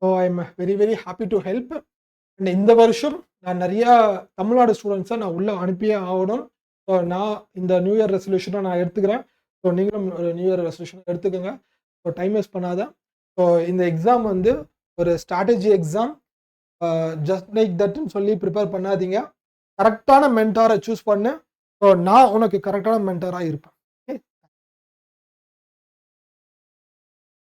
So I am very very happy to help. And இந்த வருஷம் நான் நிறையா தமிழ்நாடு ஸ்டூடெண்ட்ஸை நான் உள்ளே அனுப்பியே ஆகணும். ஸோ நான் இந்த நியூ இயர் ரெசல்யூஷனை நான் எடுத்துக்கிறேன். ஸோ நீங்களும் நியூ இயர் ரெசல்யூஷனை எடுத்துக்கோங்க. ஸோ டைம் வேஸ்ட் பண்ணாத. ஸோ இந்த எக்ஸாம் வந்து ஒரு ஸ்ட்ராட்டஜி எக்ஸாம், ஜஸ்ட் லைக் தட்னு சொல்லி ப்ரிப்பேர் பண்ணாதீங்க. கரெக்டான மென்டாரை சூஸ் பண்ணு. ஸோ நான் உனக்கு கரெக்டான மென்டாராக இருப்பேன்.